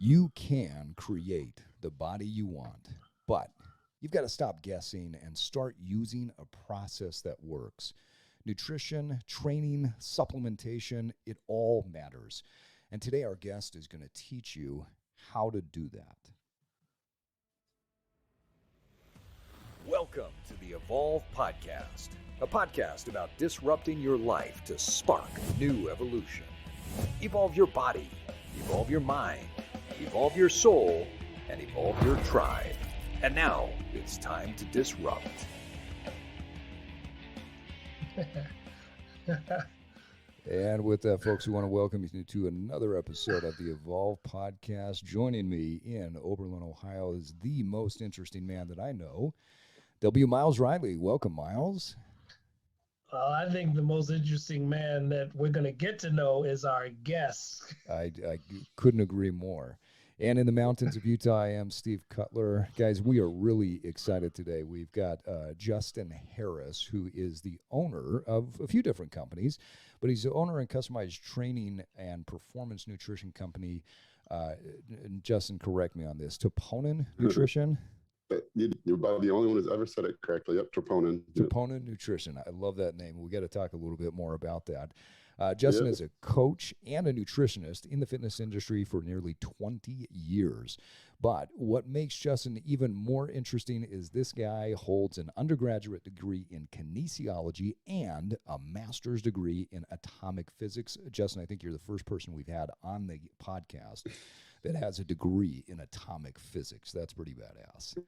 You can create the body you want, but you've got to stop guessing and start using a process that works. Nutrition, training, supplementation, it all matters. And today our guest is going to teach you how to do that. Welcome to the Evolve Podcast, a podcast about disrupting your life to spark new evolution. Evolve your body, evolve your mind, evolve your soul, and evolve your tribe. And now it's time to disrupt. And with that, folks, we want to welcome you to another episode of the Evolve Podcast. Joining me in Oberlin, Ohio is the most interesting man that I know, Myles Riley. Welcome, Myles. I think the most interesting man that we're going to get to know is our guest. I couldn't agree more. And in the mountains of Utah, I am Steve Cutler. Guys, we are really excited today. We've got Justin Harris, who is the owner of a few different companies, but he's the owner and customized training and performance nutrition company. And Justin, correct me on this. Toponin Nutrition? You're about the only one who's ever said it correctly. Yep, Toponin. Toponin Nutrition. I love that name. We got to talk a little bit more about that. Justin is a coach and a nutritionist in the fitness industry for nearly 20 years. But what makes Justin even more interesting is this guy holds an undergraduate degree in kinesiology and a master's degree in atomic physics. Justin, I think you're the first person we've had on the podcast that has a degree in atomic physics. That's pretty badass.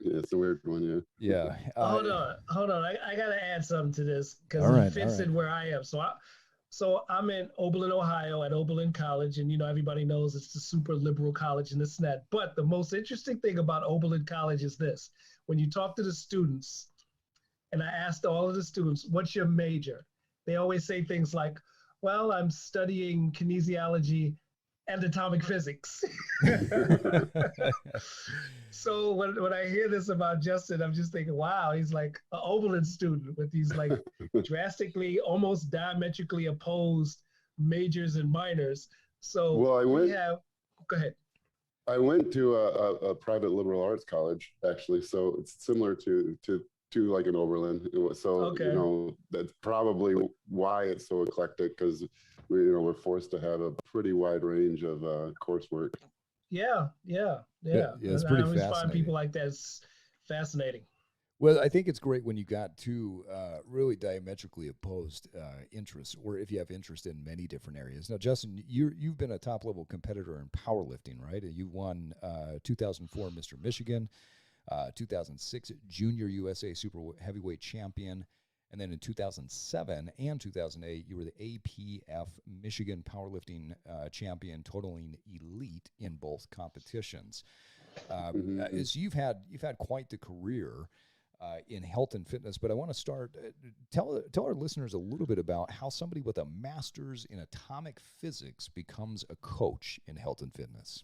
Yeah, it's a weird one, yeah. Yeah. Hold on. I got to add something to this because it fits in where I am. So I'm in Oberlin, Ohio at Oberlin College, and everybody knows it's the super liberal college and this and that. But the most interesting thing about Oberlin College is this: when you talk to the students, and I asked all of the students, "What's your major?" They always say things like, "Well, I'm studying kinesiology and atomic physics." So when I hear this about Justin, I'm just thinking, wow, he's like an Oberlin student with these like drastically, almost diametrically opposed majors and minors. So go ahead. I went to a private liberal arts college, actually, so it's similar to like an Oberlin. So that's probably why it's so eclectic, because we're forced to have a pretty wide range of coursework. Yeah, it's pretty I always fascinating. find people like that is fascinating. Well, I think it's great when you got two really diametrically opposed interests, or if you have interest in many different areas. Now, Justin, you've been a top-level competitor in powerlifting, right? You won 2004 Mr. Michigan, 2006 Junior USA Super Heavyweight Champion, and then in 2007 and 2008, you were the APF Michigan Powerlifting Champion, totaling elite in both competitions. So you've had quite the career in health and fitness, but I want to start. Tell our listeners a little bit about how somebody with a master's in atomic physics becomes a coach in health and fitness.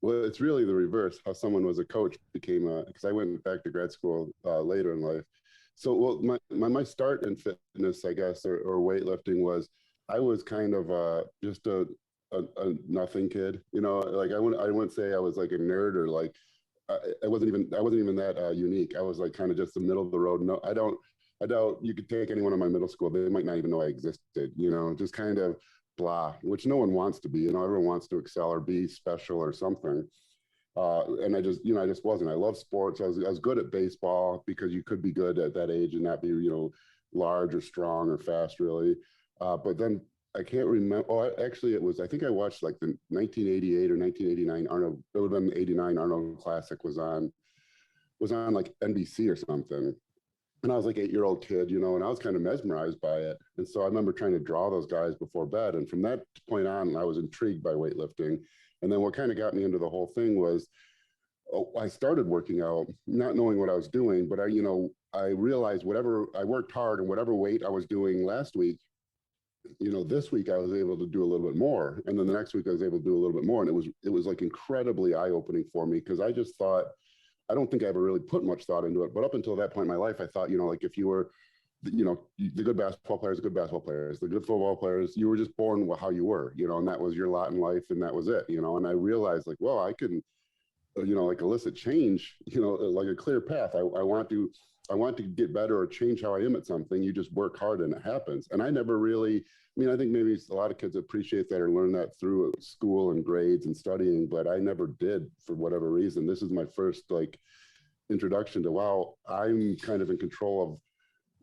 Well, it's really the reverse. How someone was a coach became because I went back to grad school later in life. So, my start in fitness, I guess, or weightlifting was, I was kind of just a nothing kid, like I wouldn't say I was like a nerd, or like I wasn't even that unique. I was like kind of just the middle of the road. No, I doubt you could take anyone in my middle school, they might not even know I existed, just kind of blah, which no one wants to be. Everyone wants to excel or be special or something. And I just wasn't. I love sports. I was good at baseball, because you could be good at that age and not be, large or strong or fast, really. But then I can't remember. Oh, actually, I think I watched like the 1988 or 1989 Arnold. It would have been the '89 Arnold Classic was on like NBC or something. And I was like 8-year-old kid, and I was kind of mesmerized by it. And so I remember trying to draw those guys before bed. And from that point on, I was intrigued by weightlifting. And then what kind of got me into the whole thing was, I started working out, not knowing what I was doing, but I realized whatever I worked hard and whatever weight I was doing last week, this week I was able to do a little bit more. And then the next week I was able to do a little bit more. And it was like incredibly eye-opening for me, because I just thought, I don't think I ever really put much thought into it, but up until that point in my life, I thought, like if you were the good basketball players, the good football players, you were just born how you were, and that was your lot in life, and that was it, and I realized like, well, I can, like elicit change, like a clear path. I want to get better or change how I am at something. You just work hard and it happens. And I never really, I think maybe a lot of kids appreciate that or learn that through school and grades and studying, but I never did for whatever reason. This is my first like introduction to, wow, I'm kind of in control of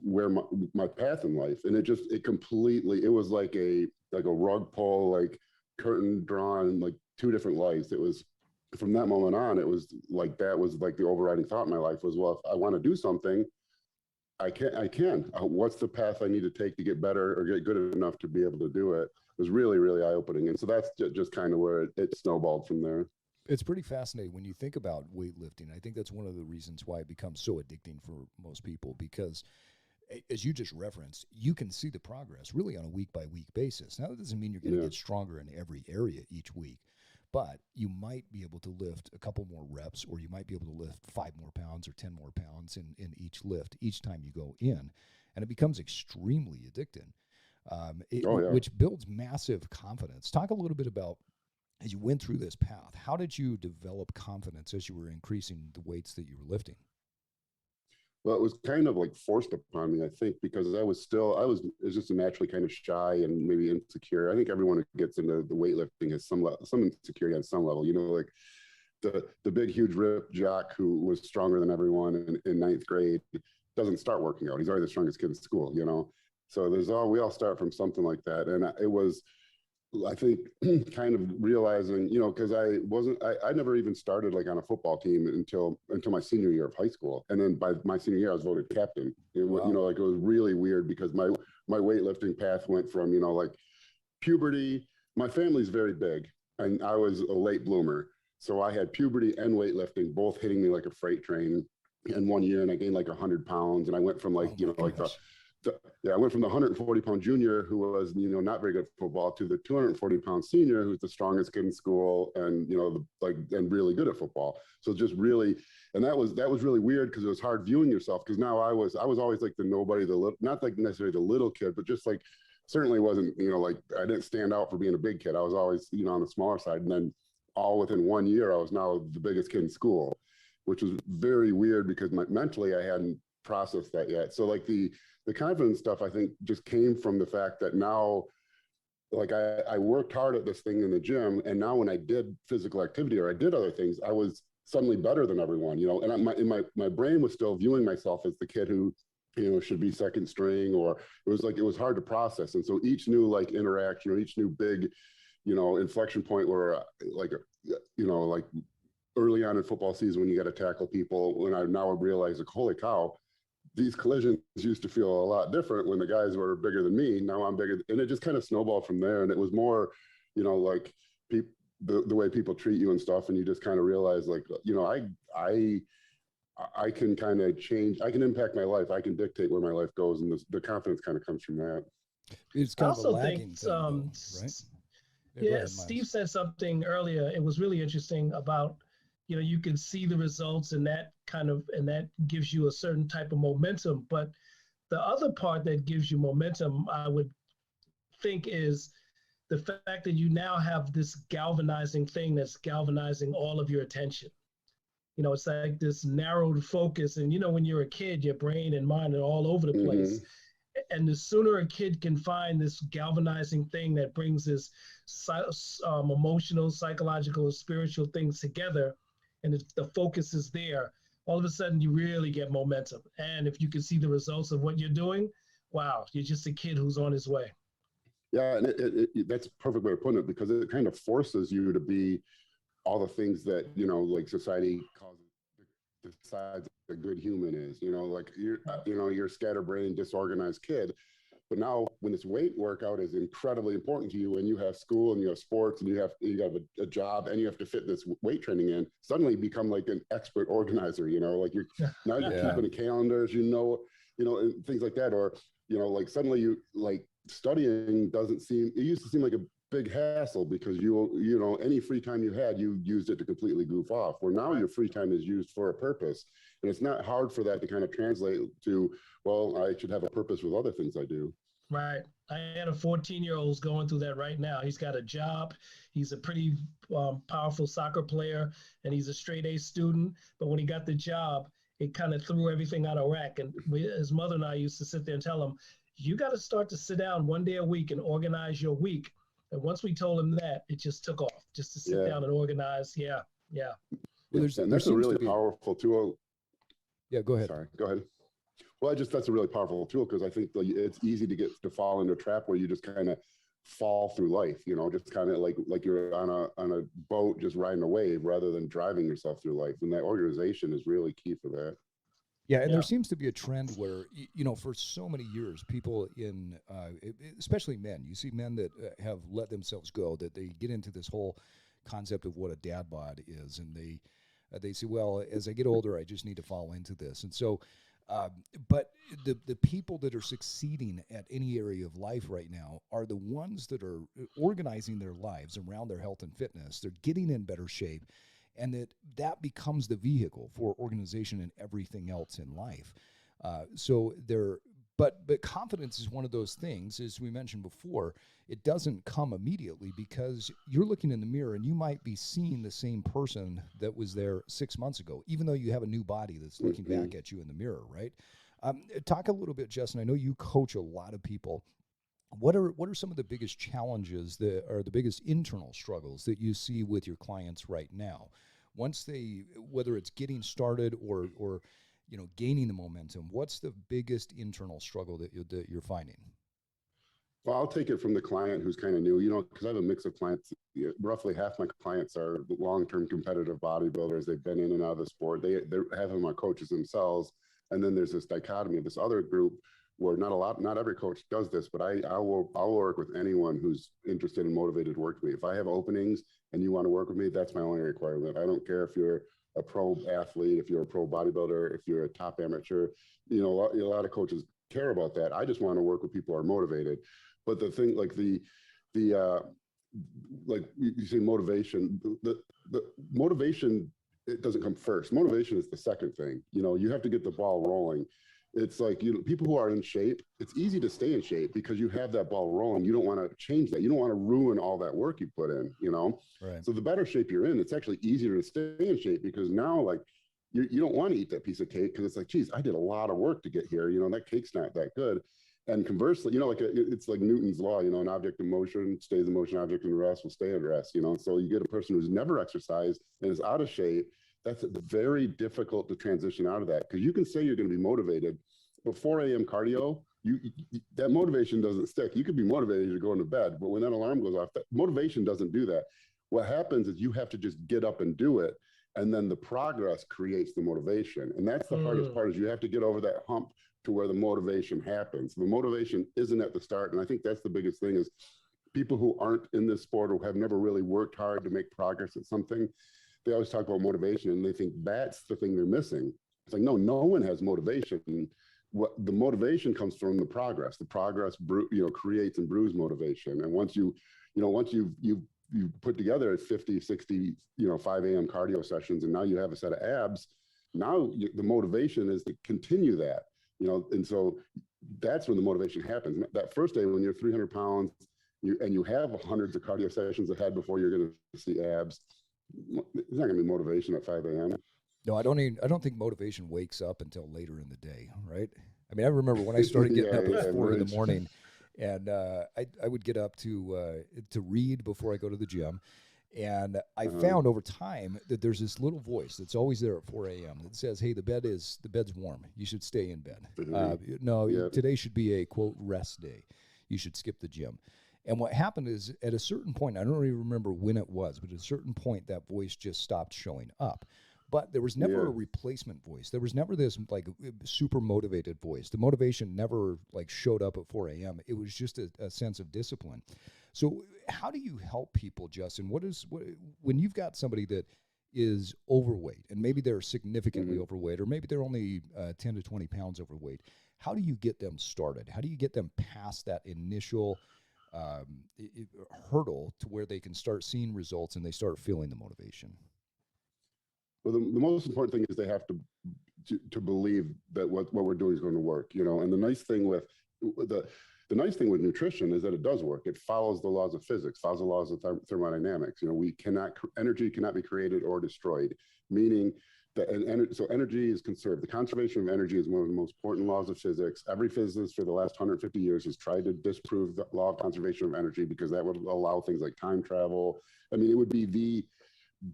where my path in life. And it was like a rug pull, like curtain drawn, like two different lights. It was, from that moment on, it was like, that was like the overriding thought in my life was, well, if I want to do something, I can. What's the path I need to take to get better or get good enough to be able to do it? It was really, really eye-opening. And so that's just kind of where it snowballed from there. It's pretty fascinating when you think about weightlifting. I think that's one of the reasons why it becomes so addicting for most people, because as you just referenced, you can see the progress really on a week-by-week basis. Now, that doesn't mean you're going to get stronger in every area each week, but you might be able to lift a couple more reps, or you might be able to lift 5 more pounds or 10 more pounds in each lift each time you go in, and it becomes extremely addicting, which builds massive confidence. Talk a little bit about, as you went through this path, how did you develop confidence as you were increasing the weights that you were lifting? Well, it was kind of like forced upon me, I think, because I was just naturally kind of shy and maybe insecure. I think everyone who gets into the weightlifting has some insecurity on some level, like the big, huge rip jock who was stronger than everyone in ninth grade doesn't start working out. He's already the strongest kid in school, So we all start from something like that. And it was, I think, kind of realizing, because I never even started like on a football team until my senior year of high school. And then by my senior year, I was voted captain. Wow. Like it was really weird because my weightlifting path went from, like puberty. My family's very big and I was a late bloomer. So I had puberty and weightlifting both hitting me like a freight train in 1 year. And I gained like 100 pounds. And I went from like, I went from the 140-pound junior who was, not very good at football to the 240-pound senior who's the strongest kid in school and, and really good at football. So just really, and that was really weird because it was hard viewing yourself, because now I was always like the nobody, not like necessarily the little kid, but just like certainly wasn't, like I didn't stand out for being a big kid. I was always, on the smaller side. And then all within 1 year, I was now the biggest kid in school, which was very weird because mentally I hadn't processed that yet. So like the confidence stuff, I think, just came from the fact that now, like I worked hard at this thing in the gym, and now when I did physical activity or I did other things, I was suddenly better than everyone, and my brain was still viewing myself as the kid who, should be second string, or it was hard to process. And so each new like interaction or each new big, inflection point where like early on in football season when you got to tackle people, when I now realize like, holy cow, these collisions used to feel a lot different when the guys were bigger than me. Now I'm bigger. And it just kind of snowballed from there. And it was more, like the way people treat you and stuff. And you just kind of realize like, I can kind of change. I can impact my life. I can dictate where my life goes. And the confidence kind of comes from that. It's kind of a lagging thing, though, right? Yeah, ahead, Steve said something earlier. It was really interesting about, you can see the results and that gives you a certain type of momentum. But the other part that gives you momentum, I would think, is the fact that you now have this galvanizing thing that's galvanizing all of your attention. It's like this narrowed focus. And, when you're a kid, your brain and mind are all over the place. Mm-hmm. And the sooner a kid can find this galvanizing thing that brings this emotional, psychological, spiritual things together, and the focus is there, all of a sudden you really get momentum. And if you can see the results of what you're doing, wow, you're just a kid who's on his way. Yeah, and that's a perfect way of putting it, because it kind of forces you to be all the things that, like society calls decides a good human is, like you're a scatterbrained, disorganized kid. But now when this weight workout is incredibly important to you, and you have school and you have sports and you have a job and you have to fit this weight training in, suddenly you become like an expert organizer, like you're keeping the calendars, and things like that. Or, like suddenly you like studying it used to seem like big hassle because you know, any free time you had, you used it to completely goof off. Where now your free time is used for a purpose. And it's not hard for that to kind of translate to, well, I should have a purpose with other things I do. Right. I had a 14-year-old who's going through that right now. He's got a job. He's a pretty powerful soccer player, and he's a straight A student. But when he got the job, it kind of threw everything out of whack. And his mother and I used to sit there and tell him, you got to start to sit down one day a week and organize your week. And once we told him that, it just took off, just to sit down and organize. Yeah. Well, and that's a really powerful tool. Yeah, go ahead. Sorry, go ahead. Well, that's a really powerful tool because I think it's easy to fall into a trap where you just kind of fall through life, you know, just kind of like you're on a boat just riding a wave rather than driving yourself through life. And that organization is really key for that. Yeah, and there seems to be a trend where, you know, for so many years, people especially men, you see men that have let themselves go, that they get into this whole concept of what a dad bod is, and they say, well, as I get older, I just need to fall into this. And so, but the people that are succeeding at any area of life right now are the ones that are organizing their lives around their health and fitness. They're getting in better shape, and that becomes the vehicle for organization and everything else in life. But confidence is one of those things, as we mentioned before. It doesn't come immediately because you're looking in the mirror and you might be seeing the same person that was there 6 months ago, even though you have a new body that's looking back at you in the mirror, right? Talk a little bit, Justin. I know you coach a lot of people. What are some of the biggest challenges that are the biggest internal struggles that you see with your clients right now? Once whether it's getting started or you know, gaining the momentum, what's the biggest internal struggle that you're finding? Well, I'll take it from the client who's kind of new, you know, because I have a mix of clients. Roughly half my clients are long-term competitive bodybuilders. They've been in and out of the sport. They have them are coaches themselves. And then there's this dichotomy of this other group where not every coach does this, but I'll work with anyone who's interested and motivated to work with me. If I have openings and you want to work with me, that's my only requirement. I don't care if you're a pro athlete, if you're a pro bodybuilder, if you're a top amateur. You know, a lot of coaches care about that. I just want to work with people who are motivated. But the thing, like like you say, motivation, the motivation, it doesn't come first. Motivation is the second thing. You know, you have to get the ball rolling. It's like, you know, people who are in shape, it's easy to stay in shape because you have that ball rolling. You don't want to change that. You don't want to ruin all that work you put in, you know? Right. So the better shape you're in, it's actually easier to stay in shape because now, like, you don't want to eat that piece of cake because it's like, geez, I did a lot of work to get here. You know, that cake's not that good. And conversely, you know, like it's like Newton's law, you know, an object in motion stays in motion, object in rest will stay in rest, you know? So you get a person who's never exercised and is out of shape. That's very difficult to transition out of that because you can say you're going to be motivated, but 4 a.m. cardio, that motivation doesn't stick. You could be motivated to go into bed, but when that alarm goes off, that motivation doesn't do that. What happens is you have to just get up and do it, and then the progress creates the motivation. And that's the hardest part, is you have to get over that hump to where the motivation happens. The motivation isn't at the start, and I think that's the biggest thing is people who aren't in this sport or have never really worked hard to make progress at something, they always talk about motivation and they think that's the thing they're missing. It's like, no one has motivation. What the motivation comes from the progress. The progress, creates and brews motivation. And once you put together 50, 60, 5 a.m. cardio sessions, and now you have a set of abs, now the motivation is to continue that, and so that's when the motivation happens. That first day when you're 300 pounds, you have hundreds of cardio sessions ahead before you're going to see abs, it's not going to be motivation at 5 a.m. No, I don't think motivation wakes up until later in the day, right? I mean, I remember when I started getting up at 4 in the morning, and I would get up to read before I go to the gym, and I found over time that there's this little voice that's always there at 4 a.m. that says, "Hey, the bed's warm. You should stay in bed. Today should be a quote rest day. You should skip the gym." And what happened is, at a certain point, I don't really remember when it was, but at a certain point, that voice just stopped showing up. But there was never a replacement voice. There was never this like super motivated voice. The motivation never like showed up at 4 a.m. It was just a sense of discipline. So how do you help people, Justin? When you've got somebody that is overweight, and maybe they're significantly overweight, or maybe they're only 10 to 20 pounds overweight, how do you get them started? How do you get them past that initial hurdle to where they can start seeing results and they start feeling the motivation? Well, the most important thing is they have to believe that what we're doing is going to work, you know. And the nice thing with nutrition is that it does work. It follows the laws of physics, follows the laws of thermodynamics. You know, energy cannot be created or destroyed, meaning that so energy is conserved. The conservation of energy is one of the most important laws of physics. Every physicist for the last 150 years has tried to disprove the law of conservation of energy because that would allow things like time travel. I mean, it would be the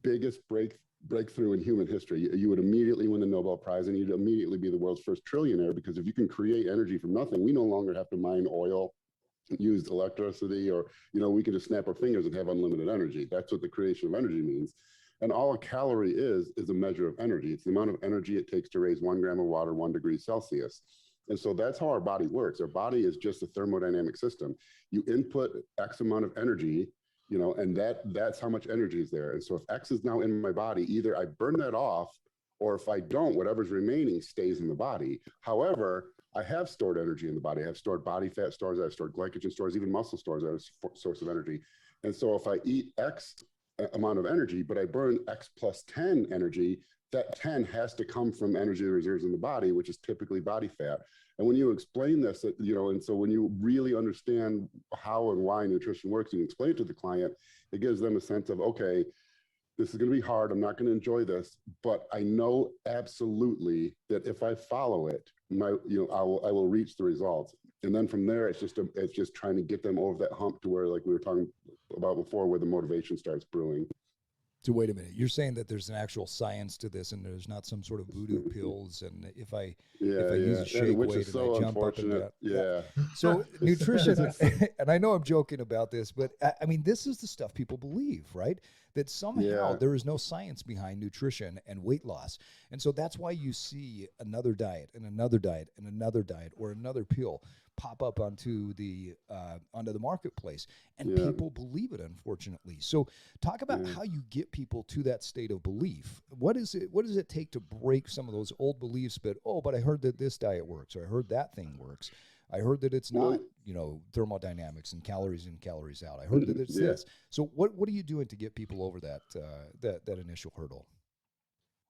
biggest breakthrough in human history. You would immediately win the Nobel Prize, and you'd immediately be the world's first trillionaire, because if you can create energy from nothing, we no longer have to mine oil, use electricity, or, you know, we can just snap our fingers and have unlimited energy. That's what the creation of energy means. And all a calorie is a measure of energy. It's the amount of energy it takes to raise 1 gram of water 1 degree Celsius. And so that's how our body works. Our body is just a thermodynamic system. You input X amount of energy, you know, and that's how much energy is there. And so if X is now in my body, either I burn that off, or if I don't, whatever's remaining stays in the body. However, I have stored energy in the body. I have stored body fat stores, I have stored glycogen stores, even muscle stores are a source of energy. And so if I eat X amount of energy, but I burn X plus 10 energy, that 10 has to come from energy reserves in the body, which is typically body fat. And when you explain this, you know, and so when you really understand how and why nutrition works and you explain it to the client, it gives them a sense of, okay, this is going to be hard. I'm not going to enjoy this, but I know absolutely that if I follow it, I will reach the results. And then from there, it's just trying to get them over that hump to where, like we were talking about before, where the motivation starts brewing. So wait a minute, you're saying that there's an actual science to this, and there's not some sort of voodoo pills, and if I use a shake weight and so I jump up and down. Yeah. So nutrition, and I know I'm joking about this, but I mean, this is the stuff people believe, right? That somehow there is no science behind nutrition and weight loss. And so that's why you see another diet and another diet and another diet or another pill pop up onto the marketplace, and people believe it, unfortunately. So talk about how you get people to that state of belief. What does it take to break some of those old beliefs? But I heard that this diet works, or I heard that thing works. I heard that it's not, you know, thermodynamics and calories in, calories out. I heard that it's this. So what are you doing to get people over that initial hurdle?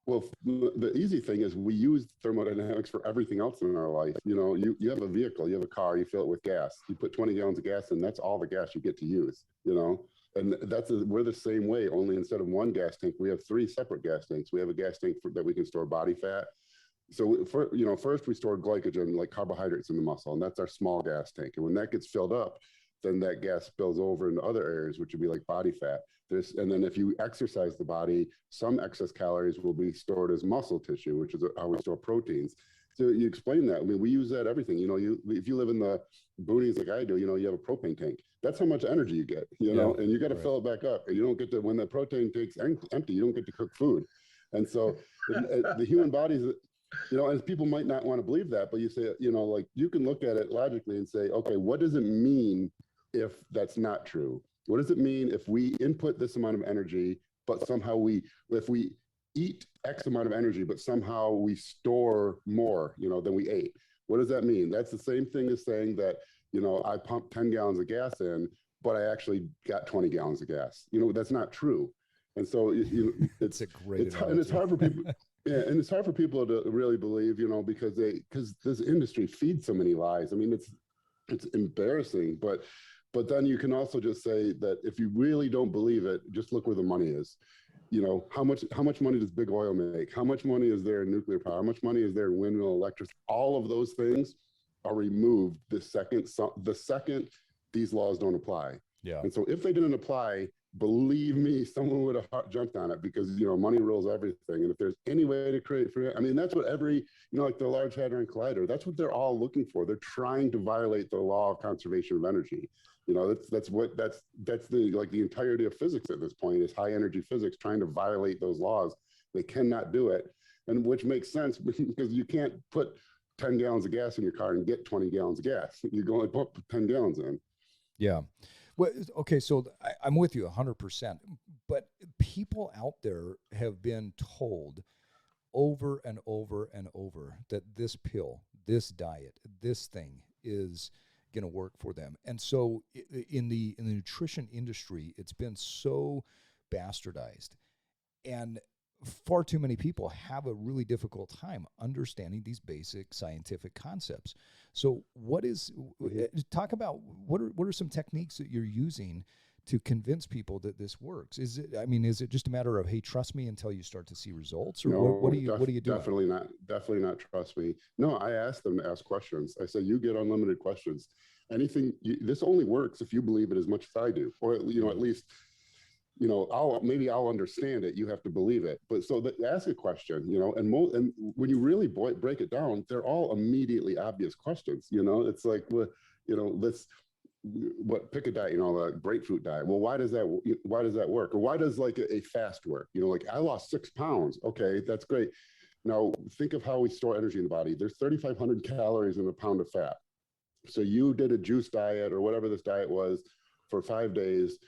Well, the easy thing is we use thermodynamics for everything else in our life. You know, you have a vehicle, you have a car, you fill it with gas. You put 20 gallons of gas in, that's all the gas you get to use, you know? And we're the same way, only instead of one gas tank, we have 3 separate gas tanks. We have a gas tank that we can store body fat. So first we store glycogen, like carbohydrates, in the muscle, and that's our small gas tank. And when that gets filled up, then that gas spills over into other areas, which would be like body fat. And then if you exercise the body, some excess calories will be stored as muscle tissue, which is how we store proteins. So you explain that. I mean, we use that everything. You know, if you live in the boonies like I do, you know, you have a propane tank. That's how much energy you get, you know, and you got to fill it back up. And you don't get to, when the propane tank's empty, you don't get to cook food. And so the human body's, you know, and people might not want to believe that, but you say, you know, like, you can look at it logically and say, okay, what does it mean if that's not true? What does it mean if we input this amount of energy, but somehow if we eat X amount of energy, but somehow we store more, you know, than we ate? What does that mean? That's the same thing as saying that, you know, I pumped 10 gallons of gas in, but I actually got 20 gallons of gas. You know, that's not true. And so it's hard for people. Yeah, and it's hard for people to really believe, you know, because this industry feeds so many lies. I mean, it's embarrassing, but then you can also just say that if you really don't believe it, just look where the money is. You know, how much money does big oil make? How much money is there in nuclear power? How much money is there in windmill electricity? All of those things are removed the second these laws don't apply. Yeah. And so if they didn't apply, believe me, someone would have jumped on it, because, you know, money rules everything. And if there's any way to create free, I mean, that's what like the Large Hadron Collider, that's what they're all looking for. They're trying to violate the law of conservation of energy. You know, that's the entirety of physics at this point, is high energy physics trying to violate those laws. They cannot do it. And which makes sense, because you can't put 10 gallons of gas in your car and get 20 gallons of gas. You can only put 10 gallons in. Yeah. Well, okay, so I'm with you 100%, but people out there have been told over and over and over that this pill, this diet, this thing is going to work for them. And so in the nutrition industry, it's been so bastardized, and far too many people have a really difficult time understanding these basic scientific concepts. So talk about what are some techniques that you're using to convince people that this works? Is it just a matter of, hey, trust me until you start to see results, or no, what do you do? Definitely not trust me. No, I ask them to ask questions. I say, you get unlimited questions. This only works if you believe it as much as I do, or at least, I'll understand it. You have to believe it. But ask a question, and when you really break it down, they're all immediately obvious questions. It's like, well, pick a diet, the grapefruit diet. Well, why does that work? Or why does like a fast work? Like, I lost 6 pounds. Okay, that's great. Now think of how we store energy in the body. There's 3,500 calories in a pound of fat. So you did a juice diet or whatever this diet was for 5 days.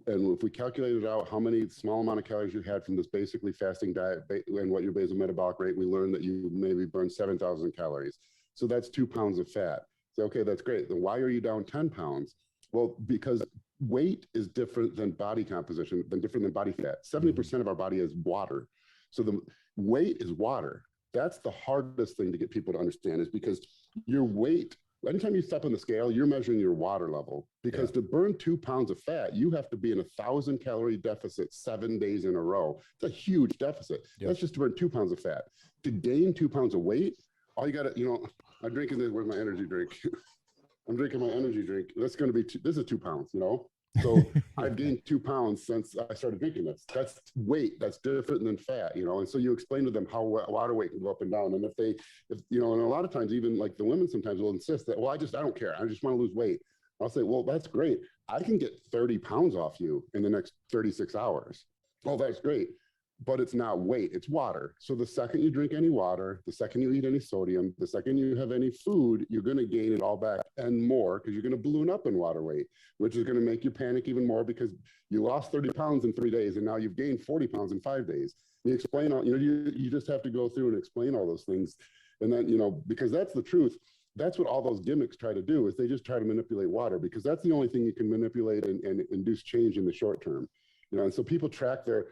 And if we calculated out how many small amount of calories you had from this basically fasting diet and what your basal metabolic rate, we learned that you maybe burned 7,000 calories. So that's 2 pounds of fat. So, okay, that's great. Then why are you down 10 pounds? Well, because weight is different than body composition, different than body fat. 70% of our body is water. So the weight is water. That's the hardest thing to get people to understand, is because your weight, anytime you step on the scale, you're measuring your water level. Because to burn 2 pounds of fat, you have to be in 1,000 calorie deficit 7 days in a row. It's a huge deficit. That's just to burn 2 pounds of fat. To gain 2 pounds of weight, all you got to, I'm drinking this with my energy drink. I'm drinking my energy drink. This is 2 pounds, So I've gained 2 pounds since I started drinking this. That's weight. That's different than fat, And so you explain to them how water weight can go up and down. And and a lot of times, even like the women sometimes will insist that, well, I don't care. I just want to lose weight. I'll say, well, that's great. I can get 30 pounds off you in the next 36 hours. Oh, that's great. But it's not weight, it's water. So the second you drink any water, the second you eat any sodium, the second you have any food, you're going to gain it all back and more, because you're going to balloon up in water weight, which is going to make you panic even more, because you lost 30 pounds in 3 days and now you've gained 40 pounds in 5 days. You explain all, you just have to go through and explain all those things. And then, because that's the truth. That's what all those gimmicks try to do, is they just try to manipulate water, because that's the only thing you can manipulate and induce change in the short term. And so when people track their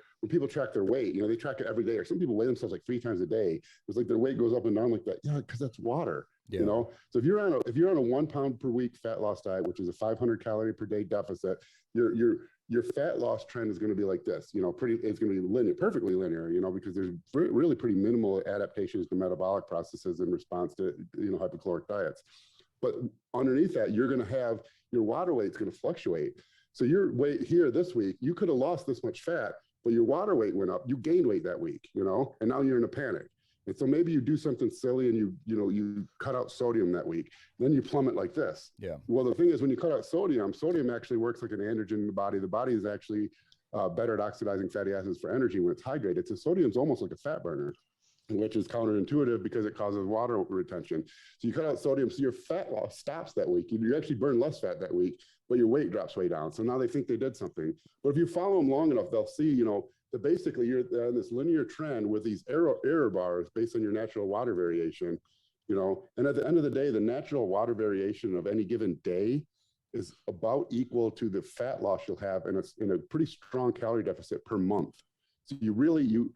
weight, they track it every day, or some people weigh themselves like 3 times a day. It's like their weight goes up and down like that. Yeah, because that's water. So if you're on a 1 pound per week fat loss diet, which is a 500 calorie per day deficit, your fat loss trend is going to be like this. It's going to be linear, perfectly linear. Because there's really pretty minimal adaptations to metabolic processes in response to hypocaloric diets. But underneath that, you're going to have your water weight's going to fluctuate. So your weight here this week, you could have lost this much fat, but your water weight went up. You gained weight that week, and now you're in a panic. And so maybe you do something silly and you cut out sodium that week. Then you plummet like this. Yeah. Well, the thing is, when you cut out sodium actually works like an androgen in the body. The body is actually better at oxidizing fatty acids for energy when it's hydrated. So sodium's almost like a fat burner, which is counterintuitive because it causes water retention. So you cut out sodium, so your fat loss stops that week. You actually burn less fat that week, but your weight drops way down. So now they think they did something. But if you follow them long enough, they'll see, that basically you're on this linear trend with these error bars based on your natural water variation, and at the end of the day, the natural water variation of any given day is about equal to the fat loss you'll have in a pretty strong calorie deficit per month. So you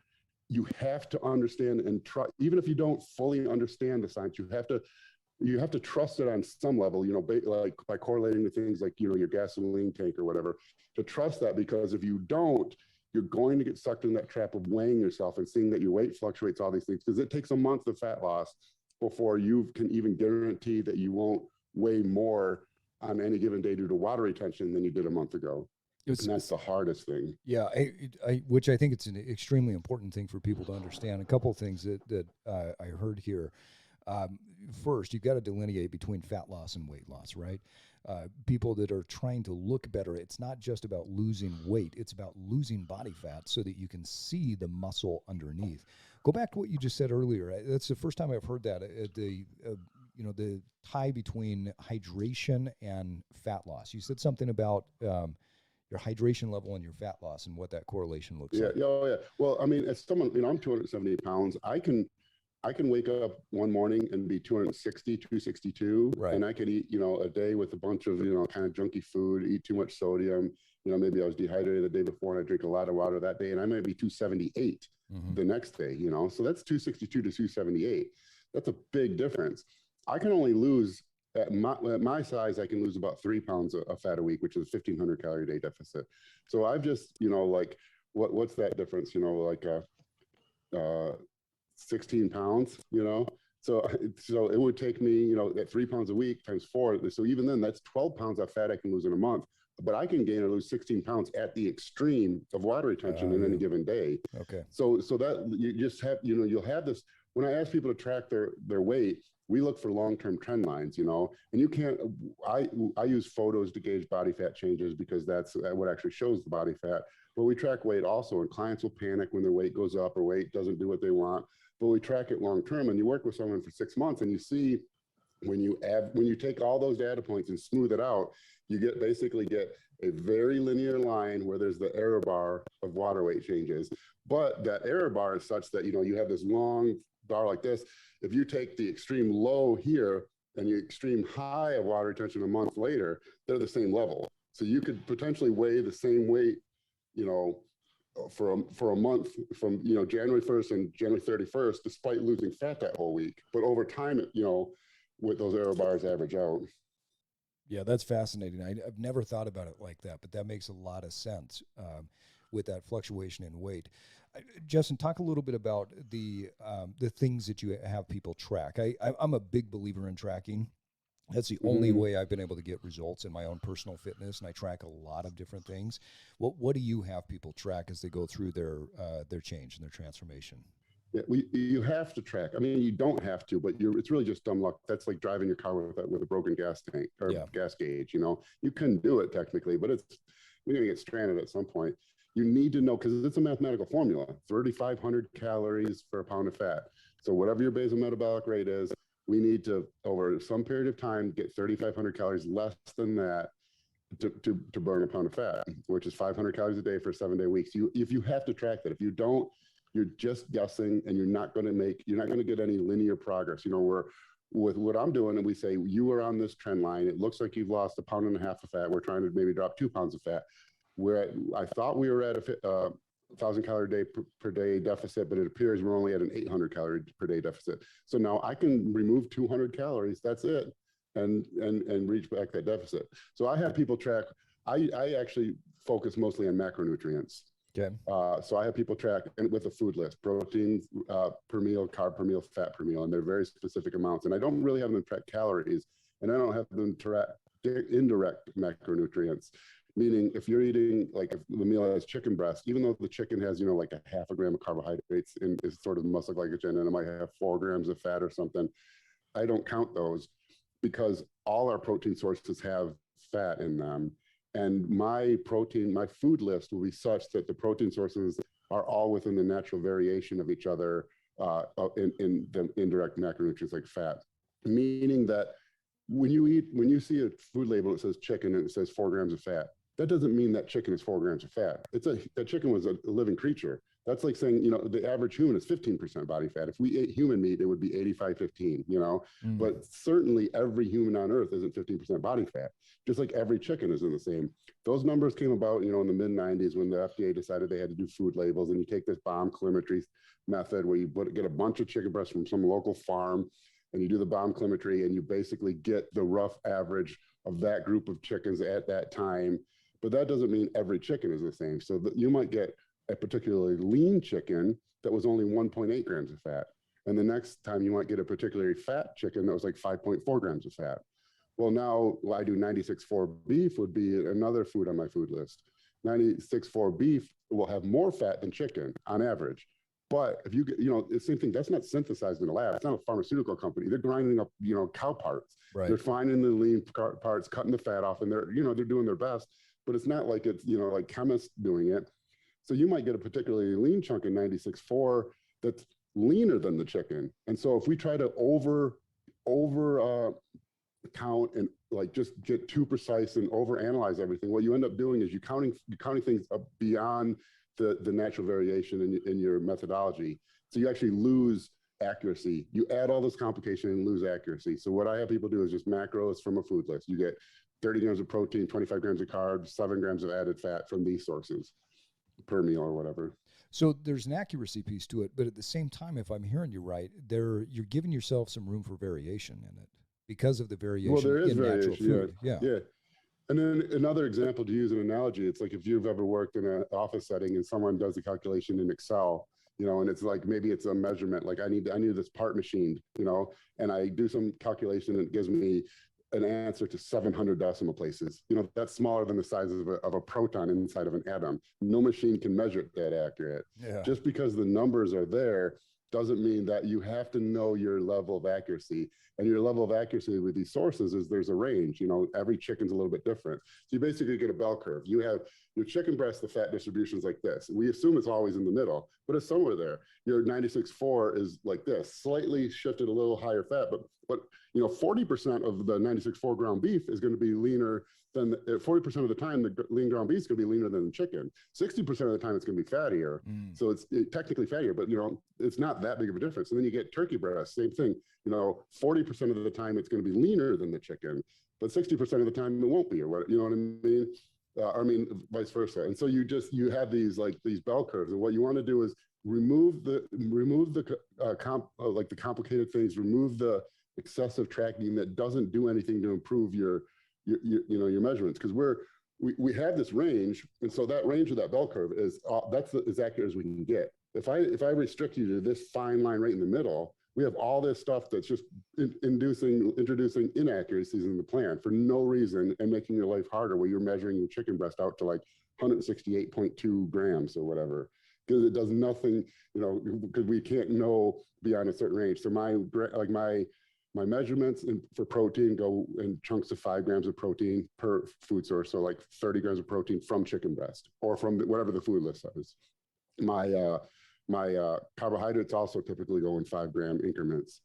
have to understand and try, even if you don't fully understand the science, you have to trust it on some level, like by correlating to things like, your gasoline tank or whatever, to trust that, because if you don't, you're going to get sucked in that trap of weighing yourself and seeing that your weight fluctuates, all these things, because it takes a month of fat loss before you can even guarantee that you won't weigh more on any given day due to water retention than you did a month ago. And that's the hardest thing. Yeah, which I think it's an extremely important thing for people to understand. A couple of things that I heard here. First, you've got to delineate between fat loss and weight loss, right? People that are trying to look better, it's not just about losing weight, it's about losing body fat so that you can see the muscle underneath. Go back to what you just said earlier. That's the first time I've heard that, the tie between hydration and fat loss. You said something about your hydration level and your fat loss and what that correlation looks like. Yeah. Well, I mean, as someone, I'm 278 pounds. I can I can wake up one morning and be 260, 262, Right. and I could eat, a day with a bunch of, kind of junky food, eat too much sodium. Maybe I was dehydrated the day before and I drink a lot of water that day, and I might be 278 the next day, So that's 262 to 278. That's a big difference. I can only lose at my size, I can lose about 3 pounds of fat a week, which is a 1,500 calorie a day deficit. So I've just, like, what's that difference? 16 pounds, So it would take me, at 3 pounds a week times 4. So even then, that's 12 pounds of fat I can lose in a month. But I can gain or lose 16 pounds at the extreme of water retention in any given day. Okay. So that you just have, you'll have this. When I ask people to track their weight, we look for long-term trend lines, and you can't. I use photos to gauge body fat changes because that's what actually shows the body fat. But we track weight also, and clients will panic when their weight goes up or weight doesn't do what they want. But we track it long term, and you work with someone for 6 months, and you see when you take all those data points and smooth it out, you basically get a very linear line where there's the error bar of water weight changes. But that error bar is such that you have this long bar like this. If you take the extreme low here and the extreme high of water retention a month later, they're the same level. So you could potentially weigh the same weight, for a month from January 1st and January 31st, despite losing fat that whole week. But over time, with those error bars average out. Yeah, that's fascinating. I've never thought about it like that, but that makes a lot of sense with that fluctuation in weight. Justin, talk a little bit about the things that you have people track. I'm a big believer in tracking. That's the only way I've been able to get results in my own personal fitness, and I track a lot of different things. What do you have people track as they go through their change and their transformation? Yeah, you have to track. I mean, you don't have to, but it's really just dumb luck. That's like driving your car with a broken gas tank or gas gauge. You can do it technically, but you're going to get stranded at some point. You need to know, because it's a mathematical formula, 3,500 calories for a pound of fat. So whatever your basal metabolic rate is, we need to, over some period of time, get 3,500 calories less than that to burn a pound of fat, which is 500 calories a day for 7-day weeks. If you have to track that, if you don't, you're just guessing, and you're not going to get any linear progress. With what I'm doing, and we say you are on this trend line. It looks like you've lost 1.5 pounds of fat. We're trying to maybe drop 2 pounds of fat. I thought we were at a 1,000 calorie per day deficit, but it appears we're only at an 800 calorie per day deficit. So now I can remove 200 calories. That's it, and reach back that deficit. So I have people track. I actually focus mostly on macronutrients. Okay. So I have people track with a food list: protein per meal, carb per meal, fat per meal, and they're very specific amounts. And I don't really have them track calories, and I don't have them track indirect macronutrients. Meaning, if you're eating, like, if the meal has chicken breast, even though the chicken has, like a 0.5 gram of carbohydrates and is sort of muscle glycogen, and it might have 4 grams of fat or something, I don't count those, because all our protein sources have fat in them. And my food list will be such that the protein sources are all within the natural variation of each other in the indirect macronutrients like fat. Meaning that when you see a food label that says chicken and it says 4 grams of fat, that doesn't mean that chicken is 4 grams of fat. That chicken was a living creature. That's like saying, the average human is 15% body fat. If we ate human meat, it would be 85-15, But certainly every human on earth isn't 15% body fat, just like every chicken isn't the same. Those numbers came about, in the mid-90s when the FDA decided they had to do food labels, and you take this bomb calorimetry method where you get a bunch of chicken breasts from some local farm, and you do the bomb calorimetry, and you basically get the rough average of that group of chickens at that time. But that doesn't mean every chicken is the same. So you might get a particularly lean chicken that was only 1.8 grams of fat. And the next time you might get a particularly fat chicken that was like 5.4 grams of fat. Well, now I do 96.4 beef would be another food on my food list. 96.4 beef will have more fat than chicken on average. But if you get, the same thing, that's not synthesized in a lab. It's not a pharmaceutical company. They're grinding up, cow parts. Right. They're finding the lean parts, cutting the fat off, and they're doing their best. But it's not like it's, like chemists doing it. So you might get a particularly lean chunk in 96.4 that's leaner than the chicken. And so if we try to over count and like just get too precise and over analyze everything, what you end up doing is you're counting things up beyond the natural variation in your methodology. So you actually lose accuracy. You add all this complication and lose accuracy. So what I have people do is just macros from a food list. You get 30 grams of protein, 25 grams of carbs, 7 grams of added fat from these sources per meal or whatever. So there's an accuracy piece to it, but at the same time, if I'm hearing you right, you're giving yourself some room for variation in it because of the variation in natural food. Yeah. And then another example, to use an analogy, it's like if you've ever worked in an office setting and someone does a calculation in Excel, you know, and it's like, maybe it's a measurement, like I need this part machined, you know, and I do some calculation and it gives me an answer to 700 decimal places. You know, that's smaller than the size of a proton inside of an atom. No machine can measure it that accurate. Yeah. Just because the numbers are there doesn't mean that you have to know your level of accuracy. And your level of accuracy with these sources is there's a range. You know, every chicken's a little bit different. So you basically get a bell curve. You have your chicken breast, the fat distribution is like this. We assume it's always in the middle, but it's somewhere there. Your 96.4 is like this, slightly shifted a little higher fat, but you know, 40% of the 96.4 ground beef is going to be leaner than 40% of the time, the lean ground beef is going to be leaner than the chicken. 60% of the time, it's going to be fattier. So it's technically fattier, but you know, it's not that big of a difference. And then you get turkey breast, same thing. You know, 40% of the time, it's going to be leaner than the chicken, but 60% of the time, it won't be, or what, you know what I mean? Vice versa. And so you have these bell curves, and what you want to do is remove the complicated things, remove the excessive tracking that doesn't do anything to improve your measurements, because we have this range, and so that range of that bell curve is that's as accurate as we can get. If I restrict you to this fine line right in the middle, we have all this stuff that's just introducing inaccuracies in the plan for no reason and making your life harder, where you're measuring your chicken breast out to like 168.2 grams or whatever, because it does nothing, you know, because we can't know beyond a certain range. So my measurements for protein go in chunks of 5 grams of protein per food source. So like 30 grams of protein from chicken breast or from whatever the food list says. My carbohydrates also typically go in 5 gram increments.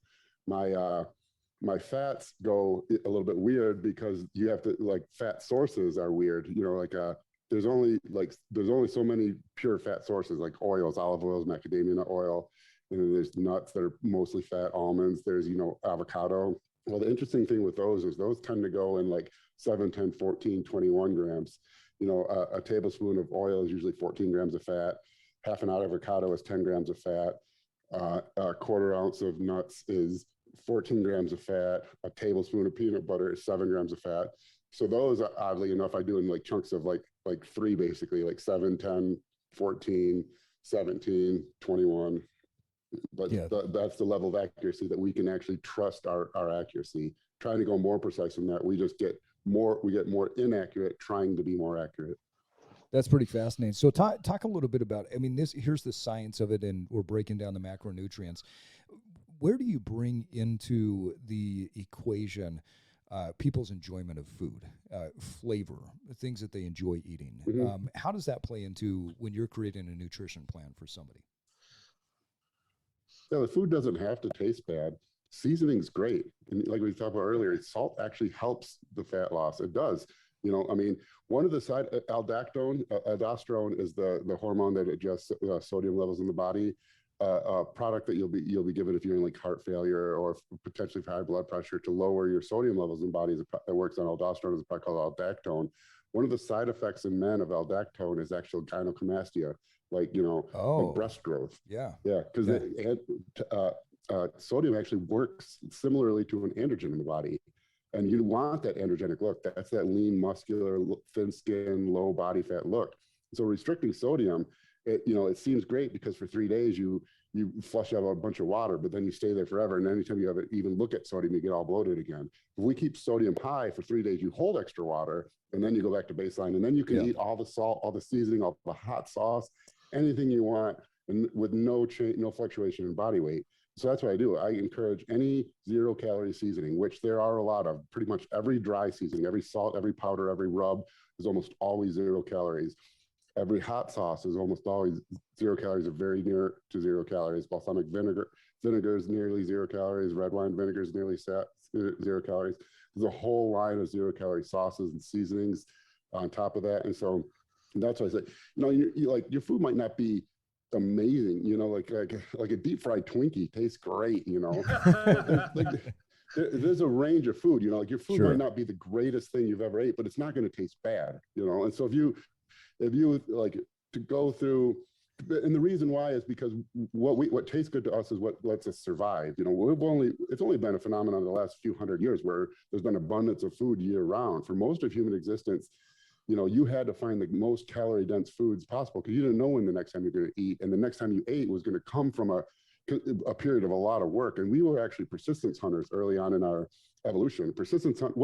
My fats go a little bit weird because you have to, like, fat sources are weird. You know, like there's only so many pure fat sources, like oils, olive oils, macadamia oil. And then there's nuts that are mostly fat, almonds. There's, you know, avocado. Well, the interesting thing with those is those tend to go in like 7, 10, 14, 21 grams. You know, a tablespoon of oil is usually 14 grams of fat. Half an avocado is 10 grams of fat. A quarter ounce of nuts is 14 grams of fat. A tablespoon of peanut butter is 7 grams of fat. So those, oddly enough, I do in like chunks of like 3, basically, like 7, 10, 14, 17, 21. But yeah, that's the level of accuracy that we can actually trust our accuracy. Trying to go more precise than that, we get more inaccurate trying to be more accurate. That's pretty fascinating. So talk a little bit about, I mean, here's the science of it, and we're breaking down the macronutrients. Where do you bring into the equation people's enjoyment of food, flavor, the things that they enjoy eating? Mm-hmm. How does that play into when you're creating a nutrition plan for somebody? Yeah, the food doesn't have to taste bad. Seasoning's great. And like we talked about earlier, salt actually helps the fat loss. It does. You know, I mean, one of the side, aldosterone is the hormone that adjusts sodium levels in the body. A product that you'll be given if you're in like heart failure or potentially for high blood pressure to lower your sodium levels in the body that works on aldosterone is a product called aldactone. One of the side effects in men of aldactone is actual gynecomastia, like, you know, like breast growth. Yeah, because sodium actually works similarly to an androgen in the body. And you want that androgenic look. That's that lean, muscular, thin skin, low body fat look. So restricting sodium, it seems great because for 3 days you flush out a bunch of water, but then you stay there forever. And anytime you even look at sodium, you get all bloated again. If we keep sodium high for 3 days, you hold extra water, and then you go back to baseline, and then you can eat all the salt, all the seasoning, all the hot sauce, anything you want, and with no fluctuation in body weight. So that's what I do. I encourage any 0-calorie seasoning, which there are a lot of. Pretty much every dry seasoning, every salt, every powder, every rub is almost always 0 calories. Every hot sauce is almost always 0 calories or very near to 0 calories. Balsamic vinegar is nearly 0 calories. Red wine vinegar is nearly 0 calories. There's a whole line of 0-calorie sauces and seasonings on top of that. And so that's why I say, you like your food might not be amazing, you know, like a deep fried Twinkie tastes great, you know. There's a range of food, you know, like your food might not be the greatest thing you've ever ate, but it's not going to taste bad, you know. And so if you like to go through, and the reason why is because what tastes good to us is what lets us survive. You know, it's only been a phenomenon in the last few hundred years where there's been abundance of food year round. For most of human existence, you know, you had to find the most calorie dense foods possible because you didn't know when the next time you're going to eat, and the next time you ate was going to come from a period of a lot of work. And we were actually persistence hunters early on in our evolution. Persistence hunt,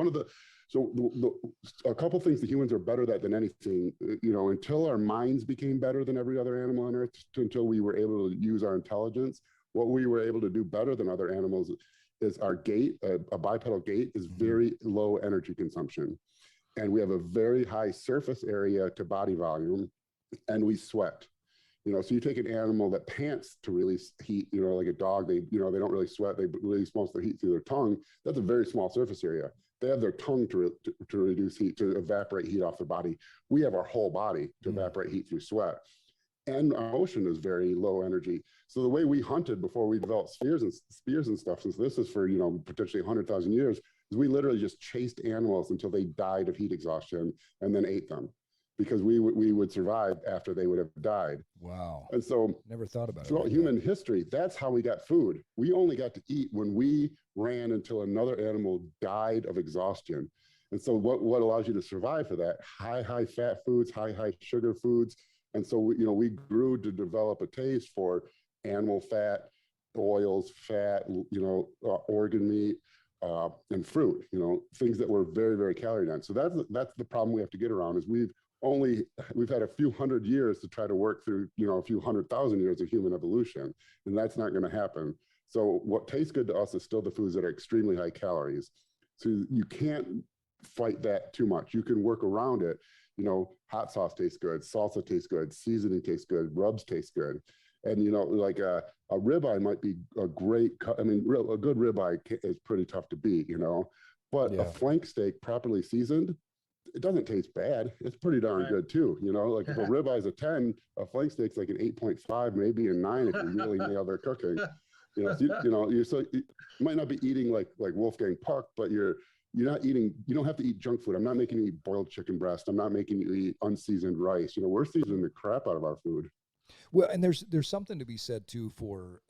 a couple things that humans are better at than anything, you know, until our minds became better than every other animal on earth, until we were able to use our intelligence, what we were able to do better than other animals is our gait. A bipedal gait is very low energy consumption. And we have a very high surface area to body volume, and we sweat. You know, so you take an animal that pants to release heat, you know, like a dog, they don't really sweat. They release most of their heat through their tongue. That's a very small surface area. They have their tongue to reduce heat, to evaporate heat off their body. We have our whole body to evaporate heat through sweat. And our motion is very low energy. So the way we hunted before we developed spears and stuff, since this is for, you know, potentially 100,000 years, is we literally just chased animals until they died of heat exhaustion and then ate them, because we would survive after they would have died. Wow. And so never thought about it. Throughout human history, that's how we got food. We only got to eat when we ran until another animal died of exhaustion. And so what allows you to survive for that? High fat foods, high sugar foods. And so we grew to develop a taste for animal fat, oils, fat, organ meat, and fruit, things that were very, very calorie dense. So that's the problem we have to get around, is we've had a few hundred years to try to work through, a few 100,000 years of human evolution, and that's not going to happen. So what tastes good to us is still the foods that are extremely high calories. So you can't fight that too much. You can work around it. Hot sauce tastes good, salsa tastes good, seasoning tastes good, rubs taste good. And, like a ribeye might be a great cut. I mean, a good ribeye is pretty tough to beat, but a flank steak properly seasoned, it doesn't taste bad. It's pretty darn good too. Like if a ribeye is a 10, a flank steak's like an 8.5, maybe a 9 if you really nail their cooking. So you might not be eating like Wolfgang Puck, but you're not eating. You don't have to eat junk food. I'm not making you eat boiled chicken breast. I'm not making you eat unseasoned rice. We're seasoning the crap out of our food. Well, and there's something to be said too for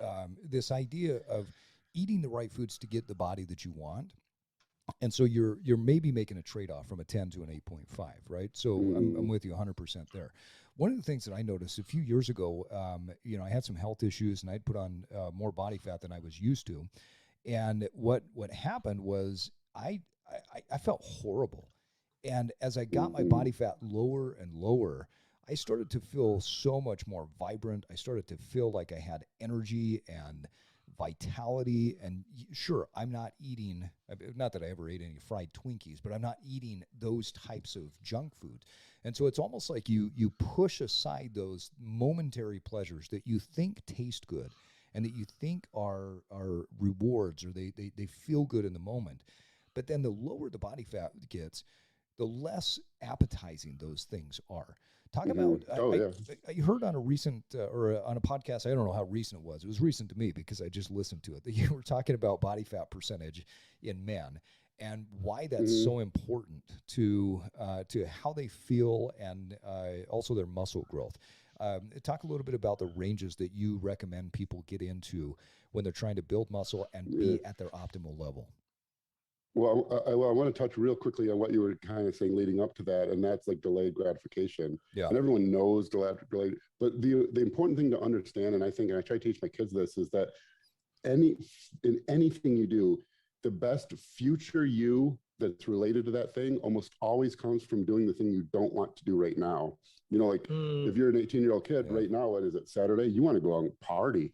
this idea of eating the right foods to get the body that you want. And so you're maybe making a trade-off from a 10 to an 8.5, right? So I'm with you 100% there. One of the things that I noticed a few years ago, I had some health issues and I'd put on more body fat than I was used to. And what happened was I felt horrible. And as I got my body fat lower and lower, I started to feel so much more vibrant. I started to feel like I had energy and vitality. And sure, I'm not eating, not that I ever ate any fried Twinkies, but I'm not eating those types of junk food. And so it's almost like you push aside those momentary pleasures that you think taste good and that you think are rewards, or they feel good in the moment. But then the lower the body fat gets, the less appetizing those things are. Talk about, I heard on a recent, or on a podcast, I don't know how recent it was. It was recent to me because I just listened to it, that you were talking about body fat percentage in men and why that's so important to how they feel and also their muscle growth. Talk a little bit about the ranges that you recommend people get into when they're trying to build muscle and be at their optimal level. Well, I want to touch real quickly on what you were kind of saying leading up to that, and that's like delayed gratification. Yeah. And everyone knows delayed, but the important thing to understand, and I try to teach my kids this, is that in anything you do, the best future you that's related to that thing almost always comes from doing the thing you don't want to do right now. If you're an 18-year-old kid right now, what is it, Saturday? You want to go out and party,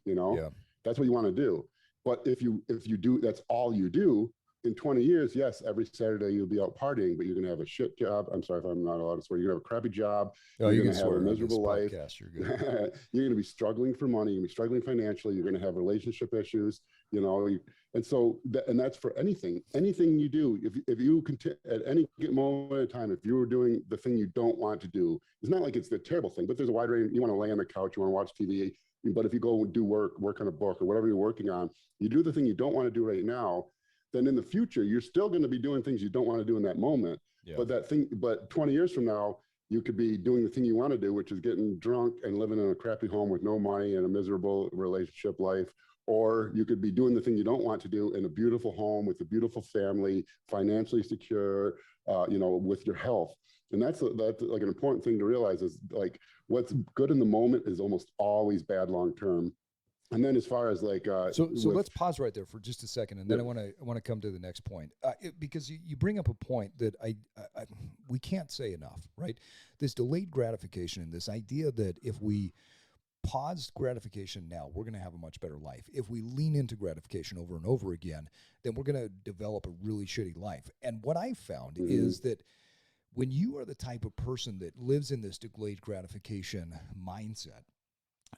that's what you want to do. But if you do, that's all you do, in 20 years, yes, every Saturday you'll be out partying, but you're going to have a shit job. I'm sorry if I'm not allowed to swear. You're going to have a crappy job. Oh, you're going to have a miserable life. You're good. You're going to be struggling for money. You're going to be struggling financially. You're going to have relationship issues, you know. And so, and that's for anything you do. If you continue at any moment in time, if you were doing the thing you don't want to do, it's not like it's the terrible thing, but there's a wide range. You want to lay on the couch, you want to watch TV, but if you go do work on a book or whatever you're working on, you do the thing you don't want to do right now, then in the future, you're still going to be doing things you don't want to do in that moment. Yeah. But 20 years from now, you could be doing the thing you want to do, which is getting drunk and living in a crappy home with no money and a miserable relationship life. Or you could be doing the thing you don't want to do in a beautiful home with a beautiful family, financially secure, you know, with your health. And that's like an important thing to realize is like what's good in the moment is almost always bad long-term. And then as far as like, so let's pause right there for just a second. And then I want to come to the next point because you bring up a point that we can't say enough, right? This delayed gratification and this idea that if we pause gratification now, we're going to have a much better life. If we lean into gratification over and over again, then we're going to develop a really shitty life. And what I found is that when you are the type of person that lives in this delayed gratification mindset,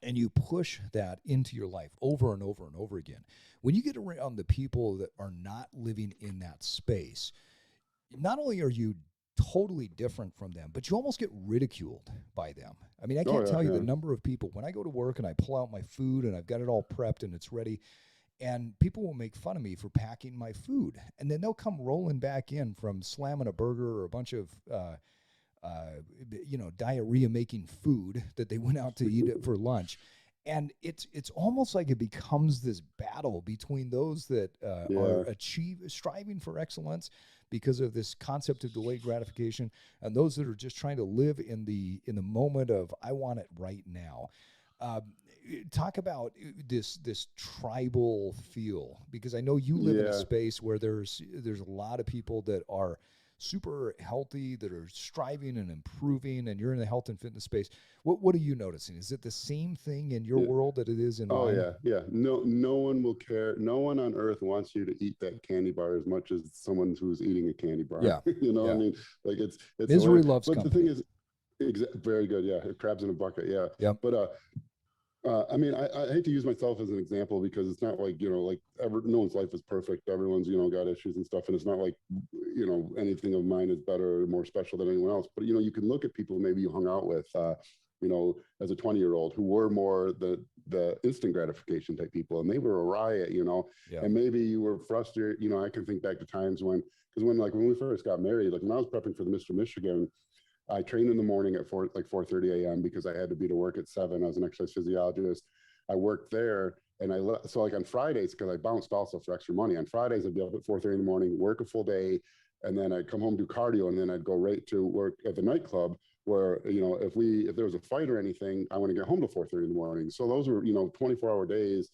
and you push that into your life over and over and over again, when you get around the people that are not living in that space, not only are you totally different from them, but you almost get ridiculed by them. I mean, I can't tell you the number of people, when I go to work and I pull out my food and I've got it all prepped and it's ready, and people will make fun of me for packing my food. And then they'll come rolling back in from slamming a burger or a bunch of, diarrhea-making food that they went out to eat it for lunch. And it's almost like it becomes this battle between those that are striving for excellence because of this concept of delayed gratification, and those that are just trying to live in the moment of I want it right now. Talk about this tribal feel, because I know you live in a space where there's a lot of people that are super healthy, that are striving and improving, and you're in the health and fitness space. What are you noticing? Is it the same thing in your world that it is in mine? Oh yeah. No one will care. No one on earth wants you to eat that candy bar as much as someone who's eating a candy bar. Yeah. You know what I mean? Like it's misery loves company. But the thing is, very good. Yeah. Crabs in a bucket. Yeah. Yeah. But I mean, I hate to use myself as an example because it's not like, you know, like no one's life is perfect. Everyone's, you know, got issues and stuff. And it's not like, you know, anything of mine is better or more special than anyone else. But, you know, you can look at people maybe you hung out with, you know, as a 20-year-old who were more the instant gratification type people. And they were a riot, you know, and maybe you were frustrated. You know, I can think back to times when we first got married, like when I was prepping for the Mr. Michigan, I trained in the morning at 4:30 a.m. because I had to be to work at 7. I was an exercise physiologist. I worked there, and so like on Fridays, because I bounced also for extra money. On Fridays, I'd be up at 4:30 in the morning, work a full day, and then I'd come home, do cardio, and then I'd go right to work at the nightclub where, you know, if there was a fight or anything, I want to get home to 4:30 in the morning. So those were, you know, 24-hour days,